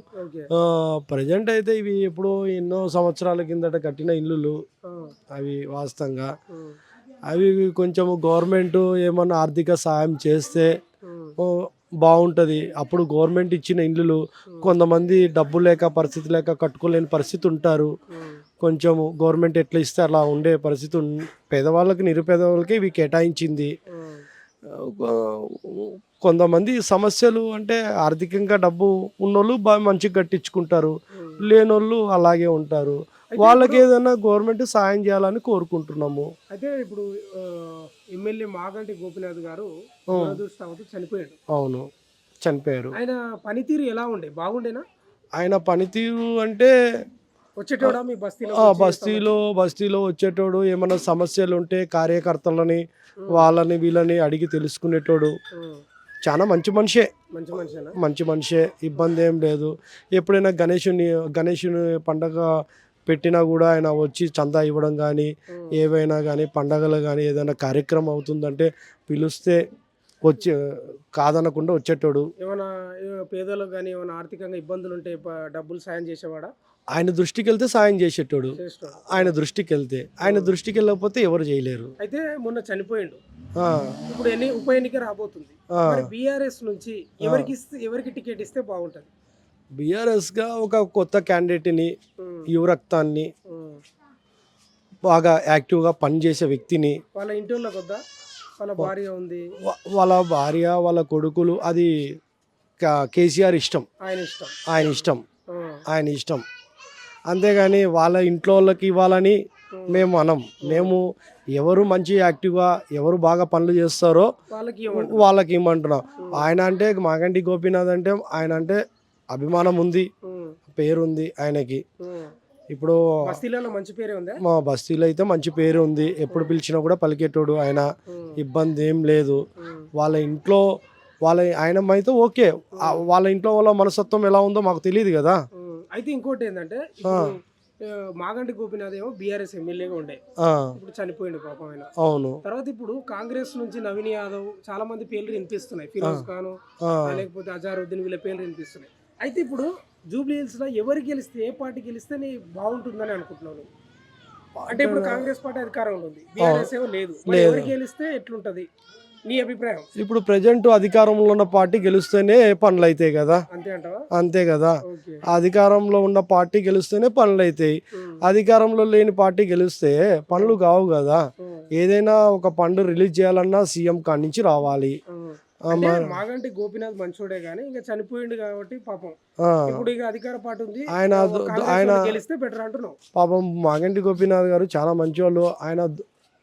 [SPEAKER 6] ప్రజెంట్ అయితే ఇవి ఎప్పుడో ఎన్నో సంవత్సరాల కిందట కట్టిన ఇల్లులు అవి. వాస్తవంగా అవి కొంచెం గవర్నమెంట్ ఏమన్నా ఆర్థిక సాయం చేస్తే బాగుంటుంది. అప్పుడు గవర్నమెంట్ ఇచ్చిన ఇల్లులు కొంతమంది డబ్బు లేక, పరిస్థితి లేక కట్టుకోలేని పరిస్థితి ఉంటారు. కొంచెము గవర్నమెంట్ ఎట్లా ఇస్తే అలా ఉండే పరిస్థితి పేదవాళ్ళకి, నిరుపేదవాళ్ళకి ఇవి కేటాయించింది. కొంతమంది సమస్యలు అంటే ఆర్థికంగా డబ్బు ఉన్నోళ్ళు బాగా మంచిగా కట్టించుకుంటారు, లేనోళ్ళు అలాగే ఉంటారు. వాళ్ళకి ఏదైనా గవర్నమెంట్ సాయం చేయాలని కోరుకుంటున్నాము.
[SPEAKER 1] అయితే ఇప్పుడు ఎమ్మెల్యే మాగంటి గోపీనాథ్ గారు చనిపోయాడు.
[SPEAKER 6] అవును, చనిపోయారు.
[SPEAKER 1] ఆయన పనితీరు ఎలా ఉండే? బాగుండేనా?
[SPEAKER 6] ఆయన పనితీరు అంటే
[SPEAKER 1] వచ్చేటోడా మీ బస్తీలో?
[SPEAKER 6] బస్తీలో వచ్చేటోడు. ఏమైనా సమస్యలు ఉంటే కార్యకర్తలని, వాళ్ళని వీళ్ళని అడిగి తెలుసుకునేటోడు. చాలా మంచి మనిషే. ఇబ్బంది ఏం లేదు. ఎప్పుడైనా గణేషుని పండగ పెట్టినా కూడా ఆయన వచ్చి చందా ఇవ్వడం కానీ, ఏవైనా కానీ పండగలు కానీ ఏదైనా కార్యక్రమం అవుతుందంటే పిలిస్తే వచ్చి కాదనకుండా వచ్చేటోడు.
[SPEAKER 1] ఏమైనా పేదలకు కానీ ఏమైనా ఆర్థికంగా ఇబ్బందులు ఉంటే డబ్బులు సాయం చేసేవాడా?
[SPEAKER 6] ఆయన దృష్టికి వెళ్తే సాయం చేసేటోడు. ఆయన దృష్టికి వెళ్ళకపోతే ఎవరు చేయలేరు.
[SPEAKER 1] అయితే మొన్న చనిపోయిండు. ఇప్పుడు ఉప ఎన్నిక రాబోతుంది. బీఆర్ఎస్ నుంచి ఎవరికి టికెట్ ఇస్తే బాగుంటది?
[SPEAKER 6] బీఆర్ఎస్ గా ఒక కొత్త క్యాండిడేట్ని, యువరక్తాన్ని, బాగా యాక్టివ్గా పనిచేసే వ్యక్తిని.
[SPEAKER 1] వాళ్ళ ఇంటిలోకి వద్దా? వాళ్ళ భార్య ఉంది,
[SPEAKER 6] వాళ్ళ భార్య, వాళ్ళ కొడుకులు, అది కేసీఆర్ ఇష్టం. ఆయన ఇష్టం. అంతేగాని వాళ్ళ ఇంట్లో వాళ్ళకి ఇవ్వాలని మేము అనం. మేము ఎవరు మంచి యాక్టివ్గా, ఎవరు బాగా పనులు చేస్తారో వాళ్ళకి ఇవ్వమంటున్నాం. ఆయన అంటే మాగంటి గోపీనాథ్ అంటే ఆయన అంటే అభిమానం ఉంది, పేరుంది ఆయనకి. ఇప్పుడు మా బస్తీలో అయితే మంచి పేరు ఉంది. ఎప్పుడు పిలిచినా కూడా పలికేటోడు ఆయన. ఇబ్బంది ఏం లేదు. వాళ్ళ ఇంట్లో ఆయన అయితే ఓకే. వాళ్ళ ఇంట్లో వాళ్ళ మనస్తత్వం ఎలా ఉందో మాకు తెలియదు కదా.
[SPEAKER 1] అయితే ఇంకోటి ఏంటంటే మాగంటి గోపీనాథ్ ఏమో బీఆర్ఎస్ ఎమ్మెల్యేగా ఉండే, ఇప్పుడు చనిపోయింది పాపం ఆయన.
[SPEAKER 6] అవును.
[SPEAKER 1] తర్వాత ఇప్పుడు కాంగ్రెస్ నుంచి నవీన్ యాదవ్ చాలా మంది పేర్లు వినిపిస్తున్నాయి. ఫిరోజ్ ఖాన్ లేకపోతే అజారుద్దీన్, వీళ్ళ పేర్లు వినిపిస్తున్నాయి. అయితే ఇప్పుడు జూబ్లీ హిల్స్ లో ఎవరు గెలిస్తే, ఏ పార్టీ గెలిస్తే బాగుంటుందని అనుకుంటున్నాను? అంటే ఇప్పుడు కాంగ్రెస్ పార్టీ అధికారంలో ఉంది, బీఆర్ఎస్ ఏమో లేదు. ఎవరు గెలిస్తే ఎట్లుంటది నీ అభిప్రాయం?
[SPEAKER 6] ఇప్పుడు ప్రెజెంట్ అధికారంలో ఉన్న పార్టీ గెలిస్తేనే పనులు అవుతాయి కదా. అంతే కదా. అధికారంలో ఉన్న పార్టీ గెలిస్తేనే పనులు అవుతాయి. అధికారంలో లేని పార్టీ గెలిస్తే పనులు కావు కదా. ఏదైనా ఒక ఫండ్ రిలీజ్ చేయాలన్నా సీఎం కాడి నుంచి రావాలి.
[SPEAKER 1] మాగంటి గోపీనాథ్ మంచోడే గానీ ఇంకా చనిపోయింది కాబట్టి పాపం ఇప్పుడు ఇక అధికార పార్టీ ఉంది,
[SPEAKER 6] ఆయన
[SPEAKER 1] గెలిస్తే బెటర్ అంటున్నావు.
[SPEAKER 6] పాపం మాగంటి గోపీనాథ్ గారు చాలా మంచివాళ్ళు. ఆయన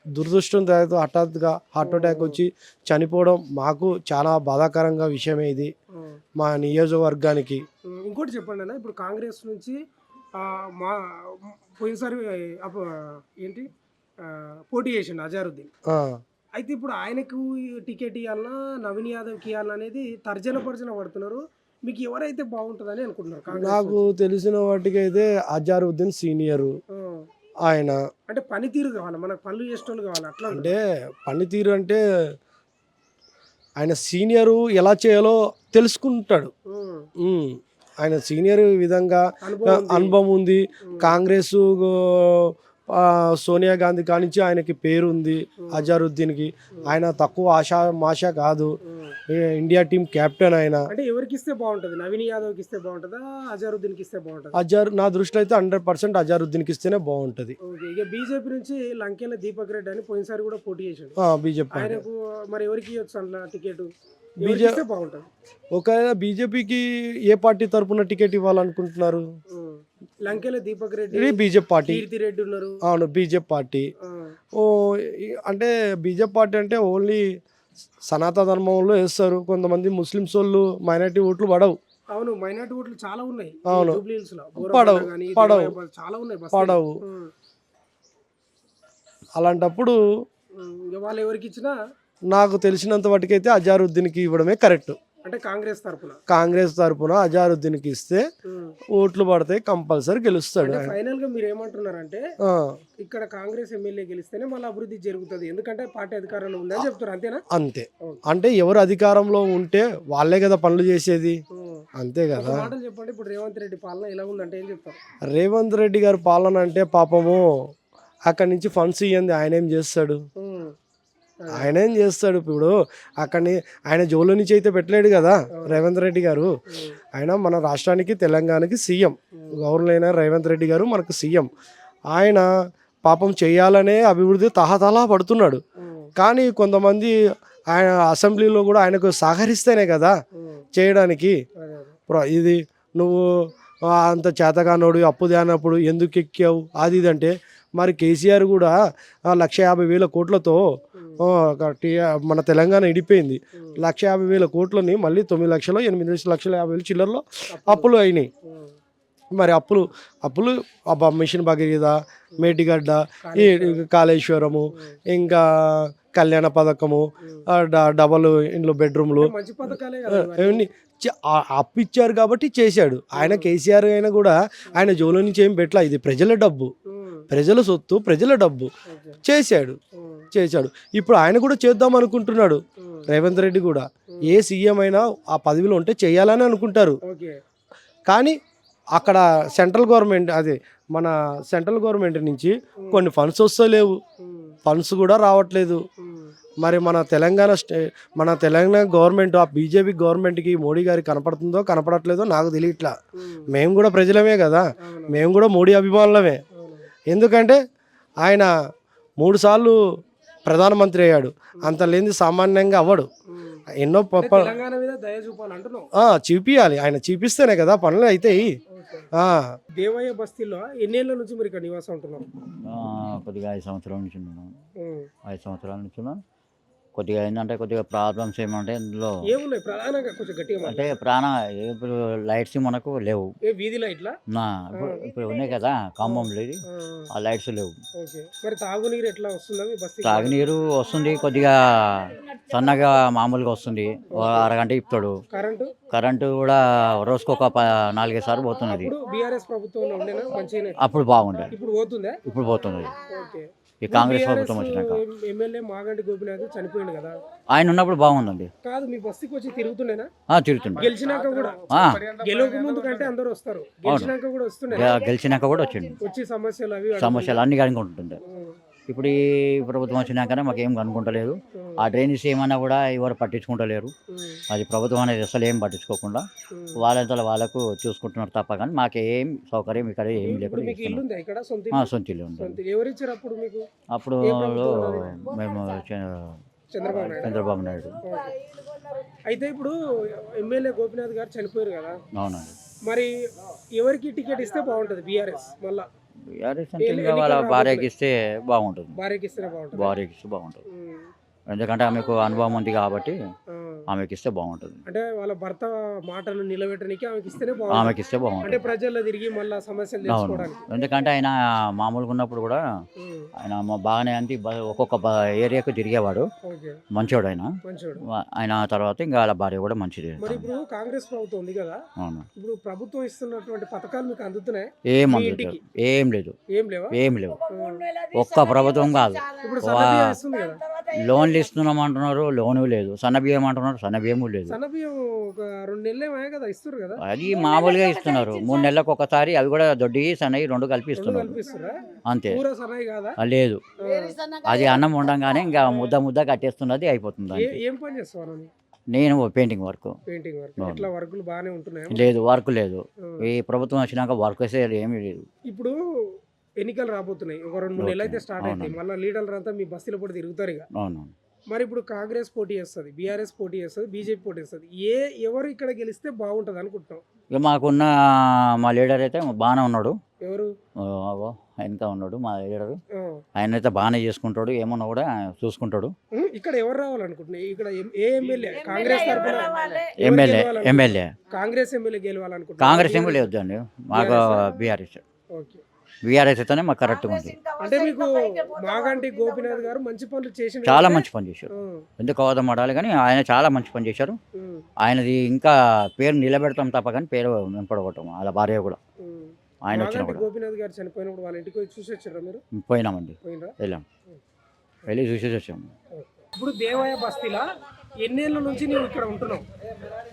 [SPEAKER 6] దురదృష్టం తర్వాత హఠాత్తుగా హార్ట్ అటాక్ వచ్చి చనిపోవడం మాకు చాలా బాధాకరంగా విషయమే ఇది మా నియోజకవర్గానికి.
[SPEAKER 1] ఇంకోటి చెప్పండి అన్న, ఇప్పుడు కాంగ్రెస్ నుంచి మా పోయినసారి ఏంటి పోటీ చేసిండు అజారుద్దీన్. అయితే ఇప్పుడు ఆయనకు టికెట్ ఇవ్వాలన్నా నవీన్ యాదవ్కి ఇవ్వాలన్నా అనేది తర్జన పడుతున్నారు. మీకు ఎవరైతే బాగుంటుందని అనుకుంటున్నారు కాంగ్రెస్
[SPEAKER 6] నాకు తెలిసిన వాటికి అయితే అజారుద్దీన్ సీనియరు
[SPEAKER 1] ఆ.
[SPEAKER 6] ఆయన.
[SPEAKER 1] అంటే పనితీరు కావాలి, మనకు పనులు చేసేటోళ్ళు కావాలి, అట్లా
[SPEAKER 6] అంటే పనితీరు అంటే ఆయన సీనియరు ఎలా చేయాలో తెలుసుకుంటాడు. ఆయన సీనియర్ విధంగా అనుభవం ఉంది. కాంగ్రెస్ సోనియా గాంధీ కానించి ఆయనకి పేరు ఉంది. అజారుద్దీన్కి ఆయన తక్కువ మాష కాదు. ఇండియా టీం కెప్టెన్ ఆయన.
[SPEAKER 1] అంటే ఎవరికి ఇస్తే బాగుంటుంది? నవీన్ యాదవ్కి ఇస్తే బాగుంటుందా, అజారుద్దీన్కి ఇస్తే బాగుంటుంది?
[SPEAKER 6] నా దృష్టిలో అయితే 100% అజారుద్దీన్కి ఇస్తేనే బాగుంటుంది.
[SPEAKER 1] ఓకే. ఇక బీజేపీ నుంచి లంకెల దీపక్ రెడ్డి అని పోయినసారి కూడా పోటీ చేశాడు.
[SPEAKER 6] బీజేపీ
[SPEAKER 1] ఆయనకు మరి ఎవరికి ఇవ్వచ్చు అట్లా టికెట్?
[SPEAKER 6] బీజేపీ
[SPEAKER 1] బాగుంటుంది.
[SPEAKER 6] ఒకవేళ బీజేపీకి ఏ పార్టీ తరపున టికెట్ ఇవ్వాలనుకుంటున్నారు?
[SPEAKER 1] Lankela Deepak Reddy
[SPEAKER 6] BJP party.
[SPEAKER 1] కీర్తి రెడ్డి ఉన్నారు.
[SPEAKER 6] అవును, బీజేపీ పార్టీ. అంటే బీజేపీ పార్టీ అంటే ఓన్లీ సనాతన ధర్మంలో వేస్తారు. కొంతమంది ముస్లిమ్స్ వాళ్ళు మైనారిటీ ఓట్లు పడవు.
[SPEAKER 1] అవును, మైనారిటీ ఓట్లు చాలా ఉన్నాయి.
[SPEAKER 6] అవును,
[SPEAKER 1] జూబ్లీహిల్స్ లో
[SPEAKER 6] పడవు
[SPEAKER 1] చాలా ఉన్నాయి,
[SPEAKER 6] పడవు. అలాంటప్పుడు
[SPEAKER 1] వాళ్ళు ఎవరికి ఇచ్చినా
[SPEAKER 6] నాకు తెలిసినంత వాటికైతే అజారుద్దీన్కి ఇవ్వడమే కరెక్ట్.
[SPEAKER 1] అంటే
[SPEAKER 6] కాంగ్రెస్ తరపున అజారుద్దీన్కి ఇస్తే ఓట్లు పడతాయి, కంపల్సరీ గెలుస్తాడు.
[SPEAKER 1] ఫైనల్ గా మీరు ఏమంటున్నారంటే ఇక్కడ కాంగ్రెస్ ఎమ్మెల్యే గెలిస్తేనే మళ్ళీ అభివృద్ధి జరుగుతుంది, ఎందుకంటే పార్టీ అధికారంలో ఉందని చెప్తారు. అంతేనా?
[SPEAKER 6] అంతే. అంటే ఎవరు అధికారంలో ఉంటే వాళ్ళే కదా పనులు చేసేది. అంతే కదా.
[SPEAKER 1] మాటలు చెప్పండి, ఇప్పుడు రేవంత్ రెడ్డి పాలన ఎలా ఉందంటే ఏం చెప్తారు?
[SPEAKER 6] రేవంత్ రెడ్డి గారి పాలన అంటే పాపము అక్కడి నుంచి ఫండ్స్ ఇవ్వండి, ఆయన ఏం చేస్తాడు? ఇప్పుడు అక్కడిని ఆయన జోలో నుంచి అయితే పెట్టలేడు కదా రేవంత్ రెడ్డి గారు. ఆయన మన రాష్ట్రానికి తెలంగాణకి సీఎం. గవర్నర్ అయిన రేవంత్ రెడ్డి గారు మనకు సీఎం. ఆయన పాపం చేయాలనే అభివృద్ధి తహతలా పడుతున్నాడు. కానీ కొంతమంది ఆయన అసెంబ్లీలో కూడా ఆయనకు సహకరిస్తేనే కదా చేయడానికి. ఇది నువ్వు అంత చేతగానోడు అప్పు తేనప్పుడు ఎందుకు ఎక్కావు అది ఇది అంటే, మరి కేసీఆర్ కూడా 150,000 కోట్లతో మన తెలంగాణ ఇడిపోయింది. 150,000 కోట్లని మళ్ళీ 9 లక్షలు 8,50,000 చిల్లర్లో అప్పులు అయినాయి. మరి అప్పులు మిషన్ భగీరథ, మేటిగడ్డ, ఈ కాళేశ్వరము, ఇంకా కళ్యాణ పథకము, డబల్ ఇండ్లు బెడ్రూమ్లు ఇవన్నీ అప్పు ఇచ్చారు కాబట్టి చేశాడు ఆయన. కేసీఆర్ అయినా కూడా ఆయన జోలో నుంచి ఏం పెట్టలా. ఇది ప్రజల డబ్బు, ప్రజల సొత్తు, ప్రజల డబ్బు. చేశాడు. ఇప్పుడు ఆయన కూడా చేద్దాం అనుకుంటున్నాడు రేవంత్ రెడ్డి కూడా. ఏ సీఎం అయినా ఆ పదవిలో ఉంటే చేయాలని అనుకుంటారు. కానీ అక్కడ సెంట్రల్ గవర్నమెంట్ నుంచి కొన్ని ఫండ్స్ వస్తలేవు, ఫండ్స్ కూడా రావట్లేదు. మరి మన తెలంగాణ గవర్నమెంట్, ఆ బీజేపీ గవర్నమెంట్కి, మోడీ గారికి కనపడుతుందో కనపడట్లేదో నాకు తెలియట్లా. మేము కూడా ప్రజలమే కదా, మేము కూడా మోడీ అభిమానులమే. ఎందుకంటే ఆయన 3 సార్లు ప్రధానమంత్రి అయ్యాడు. అంత లేని సామాన్యంగా అవ్వడు. ఎన్నో చూపియాలి. ఆయన చూపిస్తేనే కదా పనులు అవుతాయి.
[SPEAKER 1] దేవయ్య బస్తీలో ఎన్నేళ్ల నుంచి మీరు ఇక్కడ నివాసం ఉంటున్నారు?
[SPEAKER 7] కొద్దిగా 5 సంవత్సరాల నుంచి ఉన్నాను. 5 సంవత్సరాల నుంచి ఉన్నాను. కొద్దిగా ఏంటంటే కొద్దిగా ప్రాబ్లమ్స్ ఏమంటే ఇందులో
[SPEAKER 1] ఏమున్నాయి ప్రధానంగా? కొంచెం గట్టిగా
[SPEAKER 7] అంటే ఇప్పుడు లైట్స్ మనకు లేవు.
[SPEAKER 1] వీధి లైట్లా
[SPEAKER 7] ఇప్పుడు ఉన్నాయి కదా ఖమ్మంలో, ఆ లైట్స్ లేవు.
[SPEAKER 1] మరి తాగునీరు ఎట్లా వస్తుందా మీ బస్తీ?
[SPEAKER 7] తాగునీరు వస్తుంది, కొద్దిగా సన్నగా మామూలుగా వస్తుంది. అరగంట ఇస్తాడు. కరెంటు కూడా రోజుకు ఒక 4-5 సార్లు పోతున్నది. అప్పుడు బాగుండే, ఇప్పుడు పోతుంది. ఈ కాంగ్రెస్ ప్రభుత్వం వచ్చినాక
[SPEAKER 1] ఎమ్మెల్యే మాగంటి గోపినాథ్ చనిపోయింది కదా,
[SPEAKER 7] ఆయన ఉన్నప్పుడు బాగుందండి.
[SPEAKER 1] కాదు మీ బస్తీకి వచ్చి తిరుగుతుండేనా?
[SPEAKER 7] తిరుగుతుండే.
[SPEAKER 1] గెలిచినాక కూడా, గెలవక ముందు కంటే అందరూ వస్తారు, గెలిచినాక కూడా వస్తుండే.
[SPEAKER 7] గెలిచినాక కూడా వచ్చిండు.
[SPEAKER 1] వచ్చి సమస్యలు
[SPEAKER 7] అన్ని కనుక్కుంటుండే. ఇప్పుడు ఈ ప్రభుత్వం వచ్చినాకనే మాకు ఏం కనుక్కుంటలేదు. ఆ డ్రైనేజ్ ఏమన్నా కూడా ఎవరు పట్టించుకుంటలేరు. అది ప్రభుత్వం అనేది అసలు ఏం పట్టించుకోకుండా వాళ్ళంతా వాళ్ళకు చూసుకుంటున్నారు తప్ప, కానీ మాకేం సౌకర్యం ఇక్కడ ఏం లేకుండా. సొంత ఇల్లు ఉంది. అప్పుడు మేము చంద్రబాబు నాయుడు.
[SPEAKER 1] అయితే ఇప్పుడు ఎమ్మెల్యే గోపినాథ్ గారు చనిపోయారు కదా.
[SPEAKER 7] అవునండి.
[SPEAKER 1] మరి ఎవరికి టికెట్ ఇస్తే బాగుంటుంది? బీఆర్ఎస్ మళ్ళా
[SPEAKER 7] బీఆర్ఎస్ అంటే ఇంకా వాళ్ళ భార్యకి ఇస్తే బాగుంటుంది.
[SPEAKER 1] భార్యకి ఇస్తే బాగుంటుంది.
[SPEAKER 7] ఎందుకంటే ఆమెకు అనుభవం ఉంది కాబట్టి ఆమెకి ఇస్తే బాగుంటుంది.
[SPEAKER 1] అంటే వాళ్ళ భర్త మాటలు నిలబెట్టడానికి ఆమెకి ఇస్తేనే బాగుంటుంది.
[SPEAKER 7] ఆమెకి ఇస్తే
[SPEAKER 1] అంటే
[SPEAKER 7] బాగుంటుంది.
[SPEAKER 1] ప్రజల్లో తిరిగి మళ్ళీ సమస్యలు
[SPEAKER 7] అవును,
[SPEAKER 1] తెలుసుకోవడానికి.
[SPEAKER 7] ఎందుకంటే ఆయన మామూలుగా ఉన్నప్పుడు కూడా
[SPEAKER 1] ఉమ్,
[SPEAKER 7] ఆయన బాగానే అంటే ఒక్కొక్క ఏరియాకు తిరిగేవాడు,
[SPEAKER 1] ఓకే,
[SPEAKER 7] మంచోడు ఆయన.
[SPEAKER 1] మంచోడు.
[SPEAKER 7] ఆయన తర్వాత ఇంకా వాళ్ళ భార్య కూడా మంచిది.
[SPEAKER 1] మరి ఇప్పుడు కాంగ్రెస్ ప్రభుత్వం ఉంది కదా,
[SPEAKER 7] అవును,
[SPEAKER 1] ఇప్పుడు ప్రభుత్వం ఇస్తున్నటువంటి పథకాలు మీకు అందుతున్నాయి?
[SPEAKER 7] ఏం
[SPEAKER 1] మీ
[SPEAKER 7] అందలేదు,
[SPEAKER 1] ఇంటికి?
[SPEAKER 7] ఏం లేదు,
[SPEAKER 1] ఏం లేవా?
[SPEAKER 7] ఏం లేవు. ఒక్క ప్రభుత్వం కాదు,
[SPEAKER 1] ఇప్పుడు సన్నబియ్యం ఇస్తుంది కదా,
[SPEAKER 7] లోన్లు ఇస్తున్నాం అంటున్నారు, లోను లేదు. సన్నబియ్యం అంటున్నారు, సన్నబియ్యము లేదు.
[SPEAKER 1] సన్నబియ్యం ఒక 2 నెలలేమో కదా ఇస్తారు కదా,
[SPEAKER 7] అది మామూలుగా ఇస్తున్నారు, 3 నెలలకు ఒకసారి. అవి కూడా దొడ్డి సన్నవి 2 కలిపి
[SPEAKER 1] 2
[SPEAKER 7] ఇస్తున్నారు
[SPEAKER 1] కల్పిస్తారా?
[SPEAKER 7] అంతే.
[SPEAKER 1] పూర సన్నయి కాదా?
[SPEAKER 7] లేదు, అది అన్నం వండంగానే ఇంకా ముద్ద కట్టేస్తున్నది, అయిపోతుంది అంతే.
[SPEAKER 1] ఏం పని చేస్తావు?
[SPEAKER 7] నేను పెయింటింగ్ వర్క్.
[SPEAKER 1] Painting work.
[SPEAKER 7] అవును.
[SPEAKER 1] ఎట్లా వర్కులు బాగానే ఉంటున్నాయి?
[SPEAKER 7] లేదు, వర్క్ లేదు. ఈ ప్రభుత్వం వచ్చినాక వర్క్ ఏమీ లేదు.
[SPEAKER 1] ఇప్పుడు ఎన్నికలు రాబోతున్నాయి, ఒక 2-3 నెలలు అయితే స్టార్ట్ అవుతాయి. మళ్ళీ లీడర్లు అంతా మీ బస్తీల పూట తిరుగుతారు ఇక.
[SPEAKER 7] అవును,
[SPEAKER 1] మరి ఇప్పుడు కాంగ్రెస్ పోటీ చేస్తుంది, బీఆర్ఎస్ పోటీ చేస్తుంది, బీజేపీ పోటీ చేస్తుంది. ఎవరు ఇక్కడ గెలిస్తే బాగుంటుంది అనుకుంటున్నాం?
[SPEAKER 7] ఇక మాకున్న మా లీడర్ అయితే బాగానే ఉన్నాడు.
[SPEAKER 1] ఎవరు?
[SPEAKER 7] ఆయనక ఉన్నాడు మా లీడర్.
[SPEAKER 1] ఆ.
[SPEAKER 7] ఆయన అయితే బాగానే చేసుకుంటాడు, ఏమన్నా కూడా చూసుకుంటాడు.
[SPEAKER 1] ఇక్కడ ఎవరు రావాలనుకుంటున్నాయి? ఇక్కడ ఏ ఎమ్మెల్యే కాంగ్రెస్ తరఫున
[SPEAKER 7] ఎమ్మెల్యే
[SPEAKER 1] కాంగ్రెస్ ఎమ్మెల్యే గెలవాలనుకుంటున్నారు?
[SPEAKER 7] కాంగ్రెస్ ఎమ్మెల్యే వద్దండి మాకు, బీఆర్ఎస్.
[SPEAKER 1] ఓకే.
[SPEAKER 7] బీఆర్ఎస్ అయితేనే మాకు కరెక్ట్గా ఉంది.
[SPEAKER 1] అంటే మీకు మాగంటి గోపీనాథ్ గారు మంచి పనులు చేసిన
[SPEAKER 7] చాలా మంచి పని చేశారు, ఎందుకు అవదం ఆడాలి, కానీ ఆయన చాలా మంచి పని చేశారు. ఆయనది ఇంకా పేరు నిలబెడతాం తప్ప కానీ పేరు వెంపడగొట్టం. వాళ్ళ భార్య కూడా ఆయన వచ్చిన కూడా.
[SPEAKER 1] గోపీనాథ్ గారు చనిపోయినప్పుడు వాళ్ళ ఇంటికి వచ్చి చూసి వచ్చారా మీరు?
[SPEAKER 7] పోయినామండి,
[SPEAKER 1] పోయినరా?
[SPEAKER 7] వెళ్ళి చూసేసి వచ్చాము.
[SPEAKER 1] ఇప్పుడు దేవాయ బస్తీలా ఎన్నేళ్ళ నుంచి నీవు ఇక్కడ ఉంటున్నావు?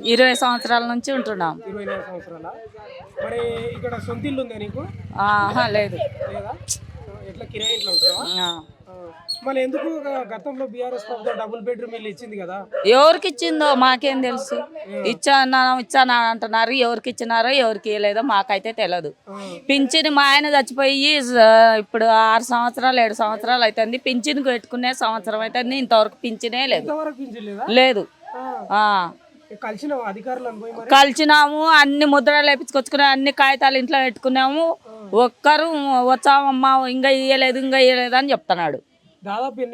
[SPEAKER 8] 20 సంవత్సరాల నుంచి ఉంటున్నాం.
[SPEAKER 1] 24 సంవత్సరాల. మరి ఇక్కడ సొంత ఇల్లు ఉందా నీకు?
[SPEAKER 8] ఆహా, లేదు.
[SPEAKER 1] లేదా? ఎట్లా కిరాయి ఇంట్లో ఉంటున్నావా? మళ్ళీ ఎందుకు గతంలో బీఆర్ఎస్ ప్రభుత్వం డబుల్ బెడ్రూమ్ ఇల్లు ఇచ్చింది కదా?
[SPEAKER 8] ఎవరికి ఇచ్చిందో మాకేం తెలుసు. ఇచ్చానా అంటున్నారు, ఎవరికి ఇచ్చినారో ఎవరికి ఇవ్వలేదో మాకైతే తెలియదు. పింఛన్ మా ఆయన చచ్చిపోయి ఇప్పుడు 6 సంవత్సరాలు 7 సంవత్సరాలు అవుతుంది. పింఛన్ పెట్టుకునే సంవత్సరం అవుతుంది, ఇంతవరకు పింఛనే లేదు.
[SPEAKER 1] ఇంతవరకు పింఛన్ లేదా?
[SPEAKER 8] లేదు.
[SPEAKER 1] కలిసినావా అధికారులను పోయి మరి?
[SPEAKER 8] కలిసినాము, అన్ని ముద్రలు వేపించుకొచ్చుకున్నాము, అన్ని కాగితాలు ఇంట్లో పెట్టుకున్నాము. ఒక్కరు వచ్చామమ్మా ఇంకా ఇయ్యలేదు అని చెప్తున్నాడు.
[SPEAKER 1] దాదాపు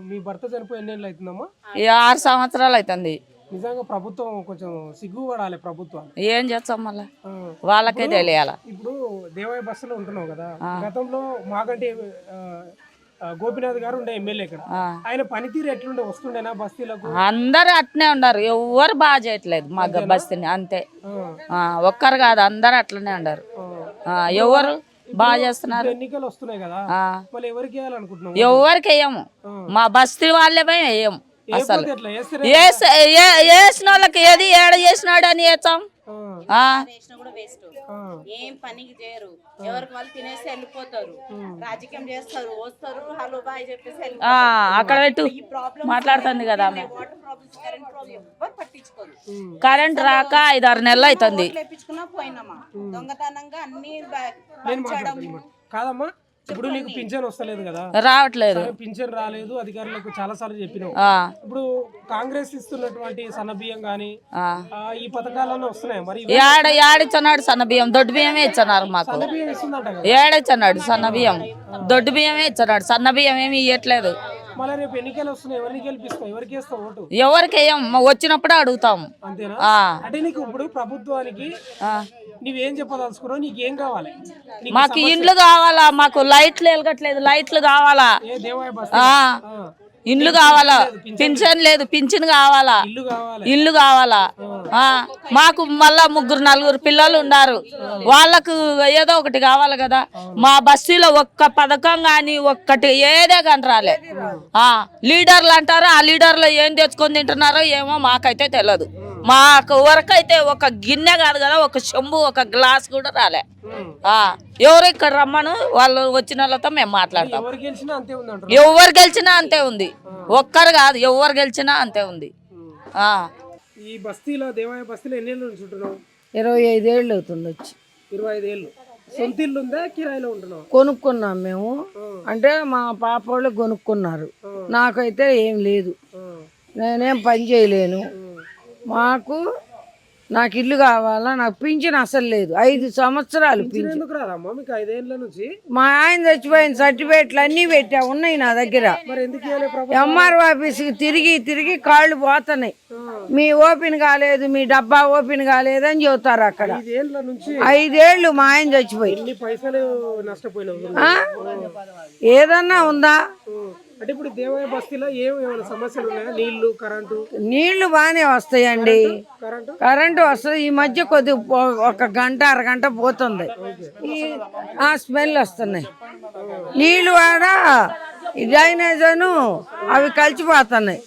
[SPEAKER 1] మీ భర్త చనిపోయి ఎన్నేళ్ళు అవుతుందమ్మా?
[SPEAKER 8] 6 సంవత్సరాలు అవుతుంది.
[SPEAKER 1] నిజంగా ప్రభుత్వం కొంచెం సిగ్గుపడాలి ప్రభుత్వం.
[SPEAKER 8] ఏం చేస్తాం మళ్ళా, వాళ్ళకే తెలియాల.
[SPEAKER 1] ఇప్పుడు దేవాయ బస్సులో ఉంటున్నావు కదా, గతంలో మాగంటి గోపీనాథ్ గారు ఉండే ఎమ్మెల్యే ఇక్కడ. ఆయన పనితీరు ఎట్లుండే? వస్తుండేనా బస్తీలకు?
[SPEAKER 8] అందరు అట్నే ఉన్నారు, ఎవరు బాగా చేయట్లేదు మా బస్తీని, అంతే. ఒక్కరు కాదు, అందరు అట్లనే ఉన్నారు. ఎవరు బాగా చేస్తున్నారు?
[SPEAKER 1] ఎన్నికలు వస్తున్నాయి కదా, మళ్ళీ ఎవరికి వేయాలనుకుంటున్నావు?
[SPEAKER 8] ఎవరికి వేయము, మా బస్తీ వాళ్ళే వేయము. అసలు వేసిన వాళ్ళకి ఏది ఏడ చేసినాడు అని వేస్తాం.
[SPEAKER 9] ఏం పనికి చేయరు, ఎవరికి వాళ్ళు తినేసి వెళ్ళిపోతారు, రాజకీయం చేస్తారు, వస్తారు, హలో బాయ్ చెప్పేసి
[SPEAKER 8] అక్కడ పెట్టు మాట్లాడుతుంది కదా ఆమె.
[SPEAKER 9] పట్టించుకోరు.
[SPEAKER 8] కరెంట్ రాక 5-6 నెలలు అవుతుంది.
[SPEAKER 9] లేపించుకున్నా పోయినామా దొంగతనంగా అన్ని
[SPEAKER 1] కాదమ్మా. ఇప్పుడు నీకు పింఛన్ వస్తలేదు కదా?
[SPEAKER 8] రావట్లేదు.
[SPEAKER 1] పింఛన్ రాలేదు, అధికారులకు చాలా సార్లు చెప్పినావు. ఇప్పుడు కాంగ్రెస్ ఇస్తున్నటువంటి సన్నబియ్యం గానీ ఈ పథకాలన్నీ వస్తున్నాయి మరి?
[SPEAKER 8] ఏడిచ్చన్నాడు సన్న బియ్యం, దొడ్డు బియ్యమే ఇచ్చన్నారు మాకు. ఏడిచ్చన్నాడు సన్న బియ్యం, దొడ్డు బియ్యమే ఇచ్చన్నాడు, సన్న బియ్యం ఏమి ఇవ్వట్లేదు.
[SPEAKER 1] మళ్ళీ రేపు ఎన్నికలు వస్తున్నాయి, ఎవరిని గెలిపిస్తావు? ఎవరికి వేస్తావు ఓటు?
[SPEAKER 8] ఎవరికి వేయం, వచ్చినప్పుడు అడుగుతాం.
[SPEAKER 1] అంతేనా? అంటే నీకు ఇప్పుడు ప్రభుత్వానికి నువ్వేం చెప్పదలుచుకున్నావు? నీకేం కావాలి?
[SPEAKER 8] మాకు ఇండ్లు కావాలా, మాకు లైట్లు వెలగట్లేదు, లైట్లు కావాలా, ఇండ్లు కావాలా, పింఛన్ లేదు, పింఛన్ కావాలా, ఇల్లు కావాలా. మాకు మళ్ళా 3-4 పిల్లలు ఉన్నారు, వాళ్ళకు ఏదో ఒకటి కావాలి కదా. మా బస్తీలో ఒక్క పథకం కానీ ఒక్కటి ఏదే కానీ రాలే. లీడర్లు అంటారు, ఆ లీడర్లు ఏం తెచ్చుకొని తింటున్నారో ఏమో మాకైతే తెలియదు. మాకు వరకైతే ఒక గిన్నె కాదు కదా, ఒక చెంబు ఒక గ్లాస్ కూడా రాలే. ఎవరు ఇక్కడ రమ్మను, వాళ్ళు వచ్చిన వాళ్ళతో మేము మాట్లాడతాం. ఎవరు గెలిచినా అంతే ఉంది, ఒక్కరు కాదు, ఎవరు గెలిచినా అంతే ఉంది.
[SPEAKER 1] ఈ బస్తీలో దేవాయ బస్తీలో ఎన్ని ఏళ్ళు నుంచి ఉంటున్నావు?
[SPEAKER 3] 25 ఏళ్ళు అవుతుంది వచ్చి.
[SPEAKER 1] 25 ఏళ్ళు. సొంత ఇల్లు ఉందా, కిరాయిలో ఉంటున్నావు?
[SPEAKER 3] కొనుక్కున్నాం మేము, అంటే మా పాప వాళ్ళు కొనుక్కున్నారు, నాకైతే ఏం లేదు, నేనేం పని చేయలేను. మాకు నాకు ఇల్లు కావాలా, నాకు పింఛన్ అసలు లేదు. 5 సంవత్సరాలు పింఛన్.
[SPEAKER 1] ఎందుకు రాదమ్మా మీకు 5 ఏళ్ళ నుంచి?
[SPEAKER 3] మా ఆయన చచ్చిపోయిన సర్టిఫికేట్లు అన్నీ పెట్టా, ఉన్నాయి నా దగ్గర.
[SPEAKER 1] మరి ఎందుకు ఇవ్వలే ప్రభుత్వం?
[SPEAKER 3] ఎంఆర్ఓ ఆఫీస్కి తిరిగి తిరిగి కాళ్ళు పోతున్నాయి. మీ ఓపెన్ కాలేదు, మీ డబ్బా ఓపెన్ కాలేదు అని చెబుతారు అక్కడ.
[SPEAKER 1] 5 ఏళ్ళ నుంచి
[SPEAKER 3] 5 ఏళ్ళు మా ఆయన చచ్చిపోయి.
[SPEAKER 1] ఎన్ని పైసలు నష్టపోయినావు?
[SPEAKER 3] ఆ? ఏదన్నా ఉందా?
[SPEAKER 1] అంటే ఇప్పుడు దేవయ్య బస్తీలో ఏమైనా సమస్యలు ఉన్నాయా? నీళ్లు, కరెంటు?
[SPEAKER 3] నీళ్లు బాగానే వస్తాయండి,
[SPEAKER 1] కరెంటు
[SPEAKER 3] కరెంటు వస్తుంది. ఈ మధ్య కొద్ది ఒక గంట అరగంట పోతుంది, ఆ స్మెల్ వస్తున్నాయి. నీళ్లు ఆడ డ్రైనేజను అవి కలిసిపోతున్నాయి.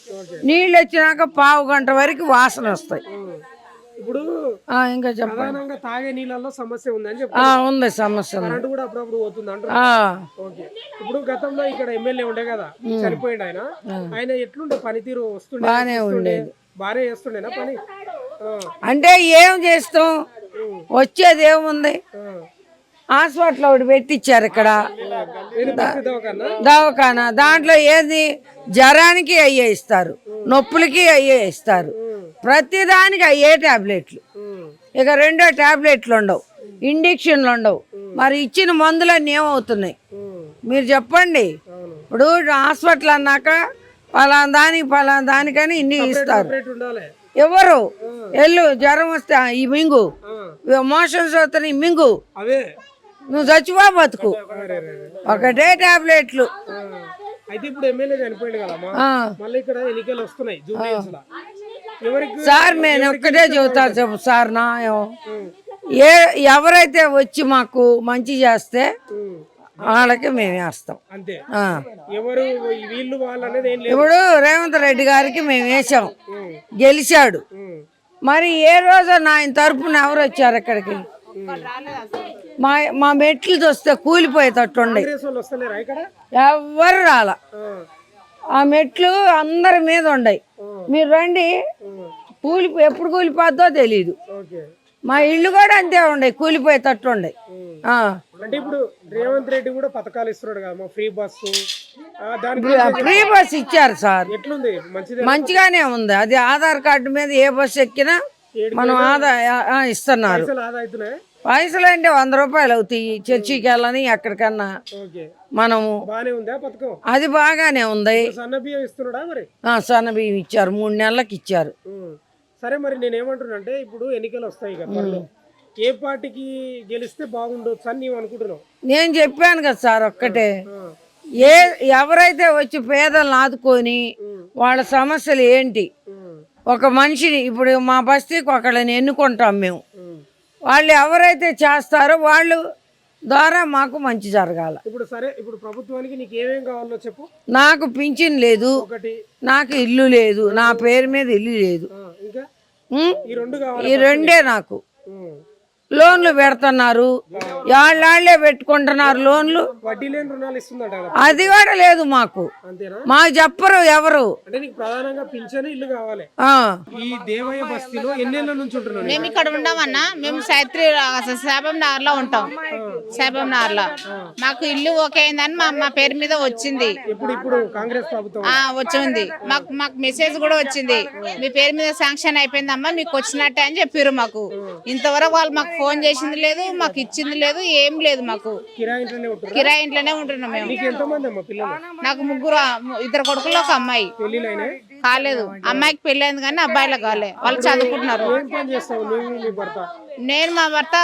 [SPEAKER 3] నీళ్ళు వచ్చినాక పావు గంట వరకు వాసన వస్తాయి.
[SPEAKER 1] ఇప్పుడు
[SPEAKER 3] ఇంకా చెప్పండి.
[SPEAKER 1] ప్రధానంగా తాగే నీళ్ళల్లో సమస్య ఉందని చెప్పారు.
[SPEAKER 3] ఉంది సమస్య ఉంది.
[SPEAKER 1] కరెంటు కూడా అప్పుడప్పుడు పోతుంది అంటారు. ఓకే. ఇప్పుడు గతంలో ఇక్కడ ఎమ్మెల్యే ఉండే కదా, చనిపోయిండు ఆయన. ఆయన ఎట్లుండే పనితీరు? వస్తుండే?
[SPEAKER 3] బానే ఉండేది.
[SPEAKER 1] బానే చేస్తుండేనా పని?
[SPEAKER 3] అంటే ఏం చేస్తాం, వచ్చేది ఏముంది. హాస్పిటల్ ఒకటి పెట్టించారు ఇక్కడ, దవాఖానా. దాంట్లో ఏది జ్వరానికి అయ్యే ఇస్తారు, నొప్పులకి అయ్యే ఇస్తారు, ప్రతిదానికి అయ్యే టాబ్లెట్లు. ఇక 2 టాబ్లెట్లు ఉండవు, ఇంజక్షన్లు ఉండవు. మరి ఇచ్చిన మందులన్నీ ఏమవుతున్నాయి మీరు చెప్పండి. ఇప్పుడు హాస్పిటల్ అన్నాక పలానా దానికని ఇన్ని ఇస్తారు. ఎవరు ఎల్లు జ్వరం వస్తే ఈ మింగు, మోషన్స్ వస్తే ఈ మింగు, నువ్వు చచ్చిపో బతుకు. ఒకటే టాబ్లెట్లు.
[SPEAKER 1] అయితే ఇప్పుడు ఎమ్మెల్యే చనిపోయింది కదమ్మా, మళ్ళీ ఇక్కడ ఎన్నికలు వస్తున్నాయి జూబ్లీహిల్స్ లో.
[SPEAKER 3] సార్ నేను ఒక్కటే చెబుతా చెప్పు సార్, నా ఎవరైతే వచ్చి మాకు మంచి చేస్తే వాళ్ళకి మేము వేస్తాం
[SPEAKER 1] అంతే. ఎవరు వీళ్ళు వాళ్ళు అనేది ఏం లేదు.
[SPEAKER 3] ఇప్పుడు రేవంత్ రెడ్డి గారికి మేము వేసాం, గెలిచాడు. మరి ఏ రోజు ఆయన తరపున ఎవరు వచ్చారు ఇక్కడికి? మా మెట్లు చూస్తే కూలిపోయేటట్టుండే, ఎవరు రాల. ఆ మెట్లు అందరి మీద ఉన్నాయి. మీరు రండి, ఎప్పుడు కూలిపోద్దో తెలీదు. మా ఇల్లు కూడా అంతే ఉండే, కూలిపోయేటట్టు ఉండే.
[SPEAKER 1] అంటే ఇప్పుడు రేవంత్ రెడ్డి కూడా పథకాలు ఇస్తున్నాడు కదా, ఫ్రీ బస్సు.
[SPEAKER 3] ఫ్రీ బస్ ఇచ్చారు సార్,
[SPEAKER 1] ఎట్లుంది?
[SPEAKER 3] మంచిగానే ఉంది. అది ఆధార్ కార్డు మీద ఏ బస్సు ఎక్కినా మనం ఇస్తున్నారు. పైసలు అంటే 100 రూపాయలు అవుతాయి. చర్చికి వెళ్ళని ఎక్కడికన్నా మనము. అది బాగానే ఉంది.
[SPEAKER 1] సన్నబియ్యం ఇస్తున్నాడా మరి?
[SPEAKER 3] సన్నబియ్యం ఇచ్చారు, 3 నెలలకు ఇచ్చారు.
[SPEAKER 1] సరే, మరి నేనేమంటున్నా అంటే ఇప్పుడు ఎన్నికలు వస్తాయి కదా, ఏ పార్టీకి గెలిస్తే బాగుండొచ్చు అని నీవు అనుకుంటున్నావు?
[SPEAKER 3] నేను చెప్పాను కదా సార్, ఒక్కటే ఎవరైతే వచ్చి పేదలను ఆదుకొని వాళ్ళ సమస్యలు ఏంటి, ఒక మనిషిని ఇప్పుడు మా బస్తీకి ఒకళ్ళని ఎన్నుకుంటాం మేము. వాళ్ళు ఎవరైతే చేస్తారో వాళ్ళు ద్వారా మాకు మంచి జరగాల.
[SPEAKER 1] ఇప్పుడు సరే, ఇప్పుడు ప్రభుత్వానికి నీకు ఏమేం కావాలో చెప్పు.
[SPEAKER 3] నాకు పింఛన్ లేదు, నాకు ఇల్లు లేదు, నా పేరు మీద ఇల్లు లేదు. ఈ 2 నాకు. లోన్లు పెడుతున్నారు, వాళ్ళే పెట్టుకుంటున్నారు లోన్లు.
[SPEAKER 1] వడ్డీ లేని రుణాలు ఇస్తుందంట,
[SPEAKER 3] అది కూడా లేదు మాకు. మాకు చెప్పరు ఎవరు.
[SPEAKER 1] అంటే నీకు ప్రధానంగా పింఛను, ఇల్లు కావాలి. ఈ దేవయ్య బస్తీలో ఎన్నేళ్ల నుంచి ఉంటున్నాను?
[SPEAKER 9] మేము ఇక్కడ ఉండమన్నా, మేము శాబం నగర్ లో ఉంటాం. శాబం నగర్ లో మాకు ఇల్లు ఓకే అయిందని మా పేరు మీద వచ్చింది.
[SPEAKER 1] ఇప్పుడు కాంగ్రెస్ ప్రభుత్వం
[SPEAKER 9] వచ్చింది. మాకు మెసేజ్ కూడా వచ్చింది, మీ పేరు మీద శాంక్షన్ అయిపోయిందమ్మా, మీకు వచ్చినట్టే అని చెప్పారు మాకు. ఇంతవరకు వాళ్ళు మాకు ఫోన్ చేసింది లేదు, మాకు ఇచ్చింది లేదు, ఏం లేదు. మాకు కిరాయి ఇంట్లోనే ఉంటున్నాం మేము. నాకు 2 కొడుకులు, 1 అమ్మాయి. కాలేదు, అమ్మాయికి పెళ్ళైంది కానీ అబ్బాయిలకు కాలే, వాళ్ళు చదువుకుంటున్నారు. నేను మా భర్త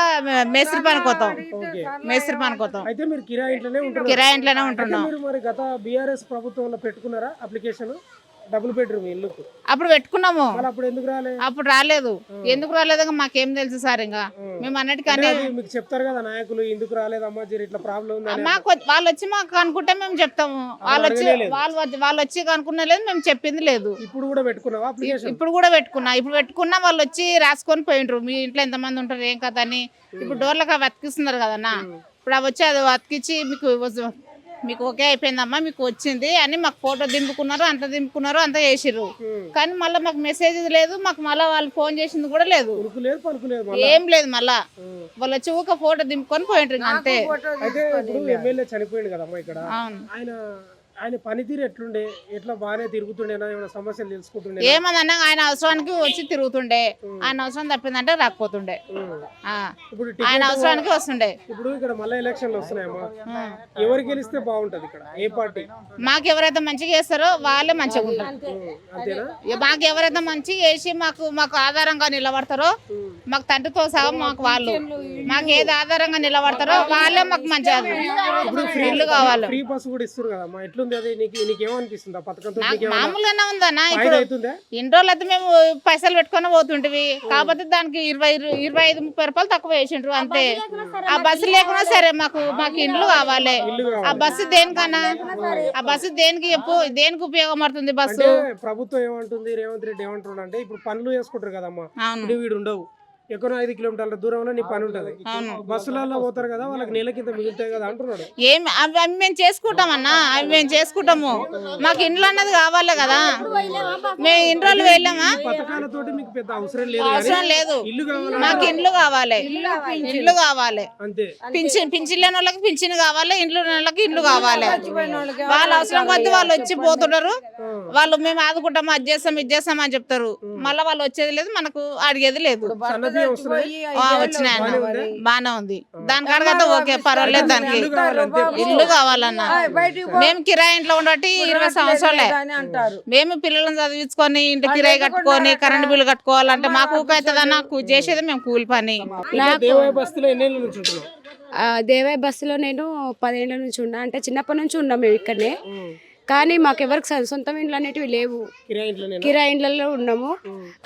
[SPEAKER 9] మేస్త్రి పనికి పోతాం. కిరాయి ఇంట్లోనే ఉంటున్నాం.
[SPEAKER 1] బీఆర్ఎస్ ప్రభుత్వంలో పెట్టుకున్నారా అప్లికేషన్ డబుల్ బెడ్రూమ్ ఇల్లుకు?
[SPEAKER 9] అప్పుడు పెట్టుకున్నాము,
[SPEAKER 1] అప్పుడు
[SPEAKER 9] రాలేదు. ఎందుకు రాలేదు మాకేం తెలుసు సార్. ఇంకా మేము అన్నిటికన్నా
[SPEAKER 1] మీకు చెప్తారు కదా నాయకులు, ఎందుకు రాలేదమ్మా ఇట్లా ప్రాబ్లం ఉంది.
[SPEAKER 9] వాళ్ళు వచ్చి మాకు అనుకుంటే మేము చెప్తాము, వాళ్ళు వచ్చి కనుక్కున్నా లేదు, మేము చెప్పింది లేదు.
[SPEAKER 1] ఇప్పుడు కూడా పెట్టుకున్నావా అప్లికేషన్?
[SPEAKER 9] ఇప్పుడు పెట్టుకున్నా వాళ్ళు వచ్చి రాసుకొని పోయిండ్రు, మీ ఇంట్లో ఎంతమంది ఉంటారు ఏం కదా అని. ఇప్పుడు డోర్లకు అవి అతికిస్తున్నారు కదన్నా, ఇప్పుడు అవి వచ్చి అది అతికిచ్చి మీకు ఓకే అయిపోయిందమ్మా, మీకు వచ్చింది అని మాకు ఫోటో దింపుకున్నారు, అంత చేసిర్రు. కానీ మళ్ళీ మాకు మెసేజ్ లేదు, మాకు మళ్ళీ వాళ్ళు ఫోన్ చేసింది కూడా లేదు, ఏం లేదు. మళ్ళా వాళ్ళు వచ్చి ఒక ఫోటో దింపుకొని పోయిండ్రు అంతే.
[SPEAKER 1] ఎమ్మెల్యే చనిపోయింది కదమ్మా ఇక్కడ, ఆయన ఆయన పనితీరు ఎట్లుండే, ఎట్లా బాగానే తిరుగుతుండేనా, ఏమైనా సమస్యలు తెలుసుకుంటుండే?
[SPEAKER 9] ఏమన్నా ఆయన అవసరానికి వచ్చి తిరుగుతుండే, ఆయన అవసరం తప్పిందంటే రాకపోతుండే. ఆ,
[SPEAKER 1] ఇప్పుడు
[SPEAKER 9] ఆయన అవసరానికి వస్తుండే.
[SPEAKER 1] ఇప్పుడు ఇక్కడ మళ్ళీ ఎలక్షన్లు వస్తున్నాయమ్మా, ఎవరు గెలిస్తే బాగుంటది ఇక్కడ, ఏ పార్టీ?
[SPEAKER 9] మాకు ఎవరైతే మంచిగా చేస్తారో వాళ్ళే మంచిగా ఉంటారు.
[SPEAKER 1] అంతేనా?
[SPEAKER 9] మాకు ఎవరైతే మంచిగా చేసి మాకు ఆధారంగా నిలబడతారో, మాకు తండ్రితో సహా మాకు ఏది ఆధారంగా నిలబడతారో వాళ్ళే మాకు మంచిగా ఇల్లు కావాలి.
[SPEAKER 1] ఫ్రీ బస్ కూడా ఇస్తారు కదమ్మా, ఎట్లుంది అది? నీకేమనిపిస్తుంది ఆ పథకంతో?
[SPEAKER 9] మామూలుగానే ఉందన్నా. ఇప్పుడు ఇన్ని రోజులు అయితే మేము పైసలు పెట్టుకొని పోతుంటివి, కాకపోతే దానికి 25-30 రూపాయలు తక్కువ వేసిండ్రు అంతే. ఆ బస్సు లేకున్నా సరే మాకు ఇండ్లు కావాలి. ఆ బస్సు దేనికన్నా, ఆ బస్సు దేనికి చెప్పు, దేనికి ఉపయోగపడుతుంది బస్సు?
[SPEAKER 1] ప్రభుత్వం ఏమంటుంది, రేవంత్ రెడ్డి ఏమంటున్నాడు అంటే ఇప్పుడు పనులు చేసుకుంటారు కదమ్మా, వీడు ఉండవు, ఎక్కడో 5 కిలోమీటర్ల దూరంలో నీ పని ఉంటది, బస్సులలో పోతారు కదా, వాళ్ళకి నెల కింద మిగులుతాయి కదా అంటున్నాడు.
[SPEAKER 9] అవి మేము చేసుకుంటామన్నా, అవి మేము చేసుకుంటాము. మాకు ఇండ్లు అన్నది కావాలి కదా, మేము ఇన్ని రోజులు వెళ్ళామా?
[SPEAKER 1] పథకాలతోటి మీకు పెద్ద అవసరం లేదు,
[SPEAKER 9] ఇల్లు కావాలి. మాకు ఇండ్లు కావాలి, ఇండ్లు కావాలి అంతే. పింఛన్ లేని వాళ్ళకి పింఛన్ కావాలి, ఇండ్లు లేని వాళ్ళకి ఇండ్లు కావాలి. వాళ్ళ అవసరం కొద్ది వాళ్ళు వచ్చి పోతుంటారు, వాళ్ళు మేము ఆదుకుంటాము, అది చేస్తాం ఇది చేస్తాం అని చెప్తారు. మళ్ళీ వాళ్ళు వచ్చేది లేదు, మనకు అడిగేది లేదు. వచ్చినాయన్న బానే ఉంది, దానికి అడగట ఓకే పర్వాలేదు. దానికి ఇల్లు కావాలన్నా, మేము కిరాయి ఇంట్లో ఉండబట్టి 20 సంవత్సరాలే. మేము పిల్లలను చదివించుకొని ఇంటి కిరాయి కట్టుకొని కరెంట్ బిల్లు కట్టుకోవాలంటే మాకు ఊకైతుందన్న, చేసేది మేము కూలి పని.
[SPEAKER 5] దేవాయ బస్సులో నేను 10 ఏళ్ల నుంచి ఉన్నా, అంటే చిన్నప్పటి నుంచి ఉన్నాం మేము ఇక్కడనే. కానీ మాకు ఎవరికి సొంతం ఇండ్లు అనేటివి లేవు, కిరాయి ఇండ్లలో ఉన్నాము.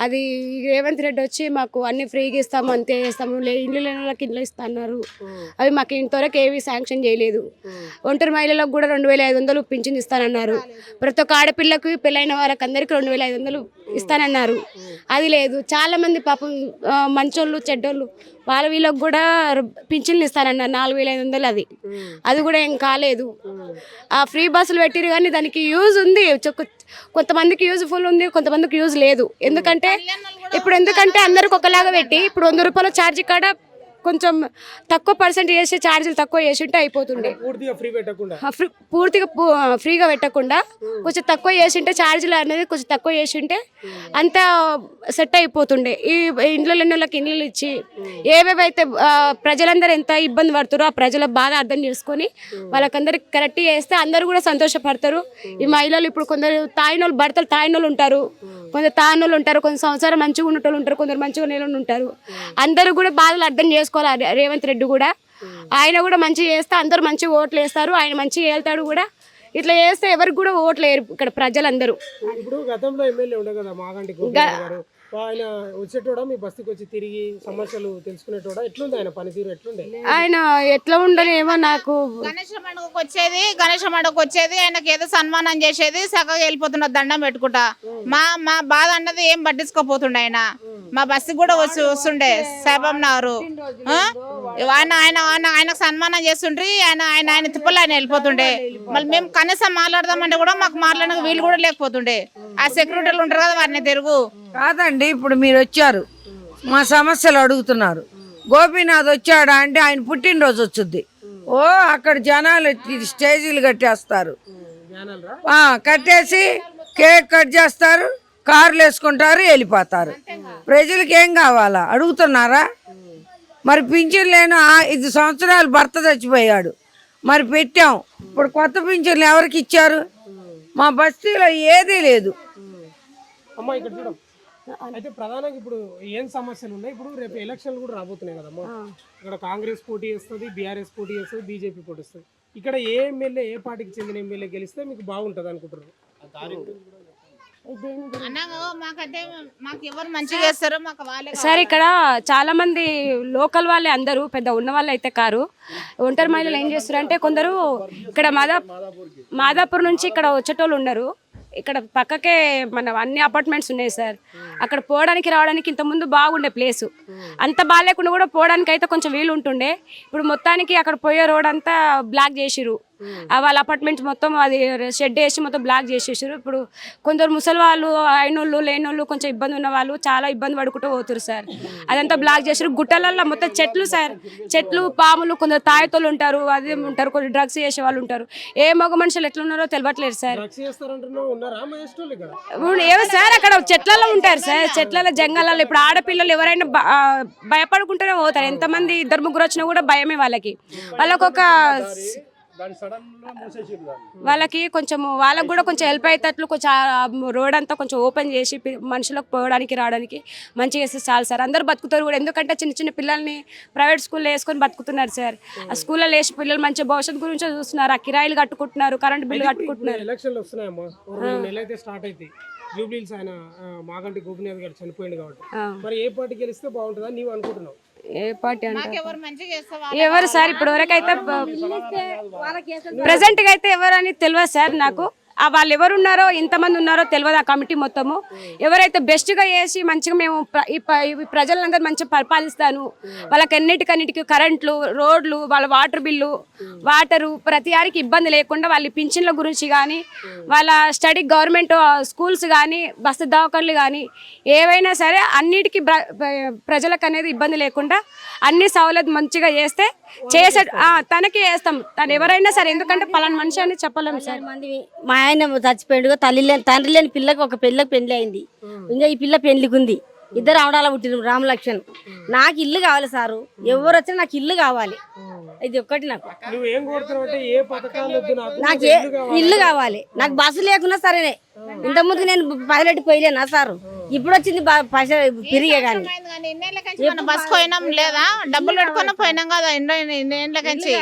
[SPEAKER 5] అది రేవంత్ రెడ్డి వచ్చి మాకు అన్ని ఫ్రీగా ఇస్తాము, అంతే ఇస్తాము, ఇండ్లు లేని వాళ్ళకి ఇండ్లు ఇస్తున్నారు. అవి మాకు ఇంతవరకు ఏవి శాంక్షన్ చేయలేదు. ఒంటరి మహిళలకు కూడా 2500 పింఛన్ ఇస్తానన్నారు. ప్రతి ఒక్క ఆడపిల్లకు పెళ్ళైన వాళ్ళకి అందరికి 2500 ఇస్తానన్నారు. అది లేదు. చాలా మంది పాపం మంచోళ్ళు చెడ్డోళ్ళు వీళ్ళకి కూడా పింఛన్లు ఇస్తానన్నారు 4500. అది కూడా ఏం కాలేదు. ఆ ఫ్రీ బస్సులు పెట్టిరు కానీ దానికి యూజ్ ఉంది, కొంతమందికి యూజ్ఫుల్ ఉంది, కొంతమందికి యూజ్ లేదు. ఎందుకంటే అందరికి ఒకలాగా పెట్టి ఇప్పుడు 100 రూపాయల ఛార్జ్ కాడ కొంచెం తక్కువ పర్సెంట్ చేసి ఛార్జీలు తక్కువ చేసి ఉంటే అయిపోతుండే. పూర్తిగా ఫ్రీగా పెట్టకుండా కొంచెం తక్కువ చేసి ఉంటే ఛార్జీలు అనేది కొంచెం తక్కువ చేసి ఉంటే అంతా సెట్ అయిపోతుండే. ఈ ఇండ్ల లేని వాళ్ళకి ఇండ్లు ఇచ్చి ఏవేవైతే ప్రజలందరూ ఎంత ఇబ్బంది పడుతారో ఆ ప్రజల బాధ అర్థం చేసుకొని వాళ్ళకందరికి కరెక్ట్ చేస్తే అందరూ కూడా సంతోషపడతారు. ఈ మహిళలు ఇప్పుడు కొందరు తాయినోళ్ళు భర్తలు తాయినోళ్ళు ఉంటారు, కొందరు తాయినోళ్ళు ఉంటారు, కొంత సంవత్సరం మంచిగా ఉన్నోళ్ళు ఉంటారు, కొందరు మంచిగా నేలు ఉంటారు. అందరూ కూడా బాధలు అర్థం చేసుకోవాలి. రేవంత్ రెడ్డి కూడా ఆయన కూడా మంచిగా చేస్తే అందరూ మంచిగా ఓట్లు వేస్తారు, ఆయన మంచిగా వెళ్తాడు కూడా. ఇట్లా చేస్తే ఎవరికి కూడా ఓట్లు వేయరు ఇక్కడ ప్రజలందరూ.
[SPEAKER 1] ఇప్పుడు గతంలో ఎమ్మెల్యే ఉండే కదా మాగంటి గోపీనాథ్ గారు, ఆయన వచ్చేటోడా మీ బస్తీకి వచ్చి తిరిగి సమస్యలు తెలుసుకునేటోడా? ఎట్లుంది ఆయన పనితీరు, ఎట్లుండే?
[SPEAKER 5] ఆయన ఎట్లా ఉండనేమో నాకు.
[SPEAKER 9] గణేష పండుగకు వచ్చేది ఆయనకి ఏదో సన్మానం చేసేది, చక్కగా వెళ్ళిపోతున్న దండం పెట్టుకుంటా. మా బాధ అన్నది ఏం పట్టించుకోపోతుండే ఆయన. మా బస్సుకి కూడా వస్తుండే సాయిబాబు నగరు, ఆయనకు సన్మానం చేస్తుండ్రి, ఆయన తిప్పలు ఆయన వెళ్ళిపోతుండే. మళ్ళీ మేము కనీసం మాట్లాడదామంటే కూడా మాకు మాట్లాడడానికి వీలు కూడా లేకపోతుండే. ఆ సెక్యూరిటీలు ఉంటారు కదా వారిని తిరుగు
[SPEAKER 10] కాదండి. ఇప్పుడు మీరు వచ్చారు, మా సమస్యలు అడుగుతున్నారు. గోపీనాథ్ వచ్చాడా అంటే ఆయన పుట్టినరోజు వచ్చుద్ది. అక్కడ జనాలు స్టేజీలు కట్టేస్తారు, కట్టేసి కేక్ కట్ చేస్తారు, కార్లు వేసుకుంటారు, వెళ్ళిపోతారు. ప్రజలకు ఏం కావాలా అడుగుతున్నారా? మరి పింఛన్ లేను 5 సంవత్సరాలు భర్త చచ్చిపోయాడు, మరి పెట్టాం. ఇప్పుడు కొత్త పింఛన్లు ఎవరికి ఇచ్చారు? మా బస్తీలో ఏదీ లేదు.
[SPEAKER 1] అమ్మా ఇక్కడ చూడం. అయితే ప్రధానంగా ఇప్పుడు ఏం సమస్యలు ఉన్నాయి? ఇప్పుడు రేపు ఎలక్షన్లు కూడా రాబోతున్నాయి కదమ్మా. ఇక్కడ కాంగ్రెస్ పోటీ చేస్తుంది, బీఆర్ఎస్ పోటీ చేస్తుంది, బీజేపీ పోటీ చేస్తుంది. ఇక్కడ ఏ ఎమ్మెల్యే, ఏ పార్టీకి చెందిన ఎమ్మెల్యే గెలిస్తే మీకు బాగుంటుంది అనుకుంటారు?
[SPEAKER 5] సార్ ఇక్కడ చాలా మంది లోకల్ వాళ్ళే, అందరూ పెద్ద ఉన్న వాళ్ళు అయితే కారు. ఒంటరి మహిళలు ఏం చేస్తారు అంటే కొందరు ఇక్కడ మాదాపూర్ నుంచి ఇక్కడ వచ్చేటోళ్ళు ఉన్నారు. ఇక్కడ పక్కకే మన అన్ని అపార్ట్మెంట్స్ ఉన్నాయి సార్. అక్కడ పోవడానికి రావడానికి ఇంతకుముందు బాగుండే ప్లేసు, అంత బాగాలేకుండా కూడా పోవడానికి అయితే కొంచెం వీలు ఉంటుండే. ఇప్పుడు మొత్తానికి అక్కడ పోయే రోడ్ అంతా బ్లాక్ చేసిరు.
[SPEAKER 11] వాళ్ళ అపార్ట్మెంట్ మొత్తం అది షెడ్ వేసి మొత్తం బ్లాక్ చేసేసారు. ఇప్పుడు కొందరు ముసలి వాళ్ళు, అయినోళ్ళు, లేనోళ్ళు, కొంచెం ఇబ్బంది ఉన్న వాళ్ళు చాలా ఇబ్బంది పడుకుంటూ పోతారు సార్. అదంతా బ్లాక్ చేసారు. గుట్టలల్లో మొత్తం చెట్లు సార్, చెట్లు, పాములు, కొందరు తాయతోళ్ళు ఉంటారు, అది ఉంటారు, కొంచెం డ్రగ్స్ చేసే వాళ్ళు ఉంటారు. ఏ మగ మనుషులు ఎట్లున్నారో తెలియట్లేదు సార్. ఏమో సార్ అక్కడ చెట్లలో ఉంటారు సార్, చెట్లలో జంగలలో. ఇప్పుడు ఆడపిల్లలు ఎవరైనా భయపడుకుంటూనే పోతారు. ఎంతమంది 2-3 వచ్చినా కూడా భయమే వాళ్ళకి. వాళ్ళకి కొంచెం వాళ్ళకి కూడా కొంచెం హెల్ప్ అయ్యేటట్లు కొంచెం రోడ్ అంతా కొంచెం ఓపెన్ చేసి మనుషులకు పోవడానికి రావడానికి మంచిగా చేస్తే చాలు సార్. అందరూ బతుకుతారు కూడా. ఎందుకంటే చిన్న చిన్న పిల్లల్ని ప్రైవేట్ స్కూల్లో వేసుకొని బతుకుతున్నారు సార్. ఆ స్కూల్లో వేసి పిల్లలు మంచి భవిష్యత్తు గురించి చూస్తున్నారు. ఆ కిరాయిలు కట్టుకుంటున్నారు, కరెంట్ బిల్లు కట్టుకుంటున్నారు.
[SPEAKER 1] ఎలక్షన్లు వస్తున్నాయమ్మా, నెల అయితే స్టార్ట్ అయితే జూబ్లీహిల్స్ ఆయన మాగంటి గోపినాథ్ గారు చనిపోయింది కాబట్టి మరి ఏ పార్టీ గెలిస్తే బాగుంటుందా నీవు అనుకుంటున్నావు?
[SPEAKER 11] ఏ పార్టీ అంటే
[SPEAKER 9] ఎవరు మంచిగా చేస్తే
[SPEAKER 11] ఎవరు సార్ ఇప్పుడు వరకైతే ప్రెసెంట్ గా అయితే ఎవరు అని తెలియదు సార్ నాకు. వాళ్ళు ఎవరున్నారో, ఎంతమంది ఉన్నారో తెలియదు. ఆ కమిటీ మొత్తము ఎవరైతే బెస్ట్గా చేసి మంచిగా మేము ఈ ప్రజలందరూ మంచిగా పరిపాలిస్తాను, వాళ్ళకి అన్నిటికన్నిటికీ కరెంట్లు, రోడ్లు, వాళ్ళ వాటర్ బిల్లు, వాటరు, ప్రతి వారికి ఇబ్బంది లేకుండా వాళ్ళ పింఛన్ల గురించి కానీ, వాళ్ళ స్టడీ గవర్నమెంట్ స్కూల్స్ కానీ, బస్సు దవాఖాన్లు కానీ ఏవైనా సరే అన్నిటికీ ప్రజలకు అనేది ఇబ్బంది లేకుండా అన్ని సౌలభ్యం మంచిగా చేస్తే తనకి వేస్తాం. తను ఎవరైనా సరే, ఎందుకంటే పలానా మనిషి అని చెప్పలేము సార్.
[SPEAKER 5] మా ఆయన చచ్చిపోయాడు. తండ్రి లేని పిల్లకి ఒక పిల్లకి పెళ్లి అయింది. ఇంకా ఈ పిల్ల పెళ్లికి ఉంది. 2 ఆవడాల పుట్టిన రామలక్ష్మణ్. నాకు ఇల్లు కావాలి సారు. ఎవరు వచ్చినా నాకు ఇల్లు కావాలి. ఇది ఒక్కటి నాకు. నాకు ఇల్లు కావాలి. నాకు బస్సు లేకున్నా సరేనే. ఇంతకుముందు నేను పైలట్ పోయలేనా సారు. ఇప్పుడు వచ్చింది పైసలు పెరిగే కానీ
[SPEAKER 9] బస్ పోయినాం లేదా, డబ్బులు పెట్టుకుని పోయినాం కదా. 2 ఏళ్ళ నుంచి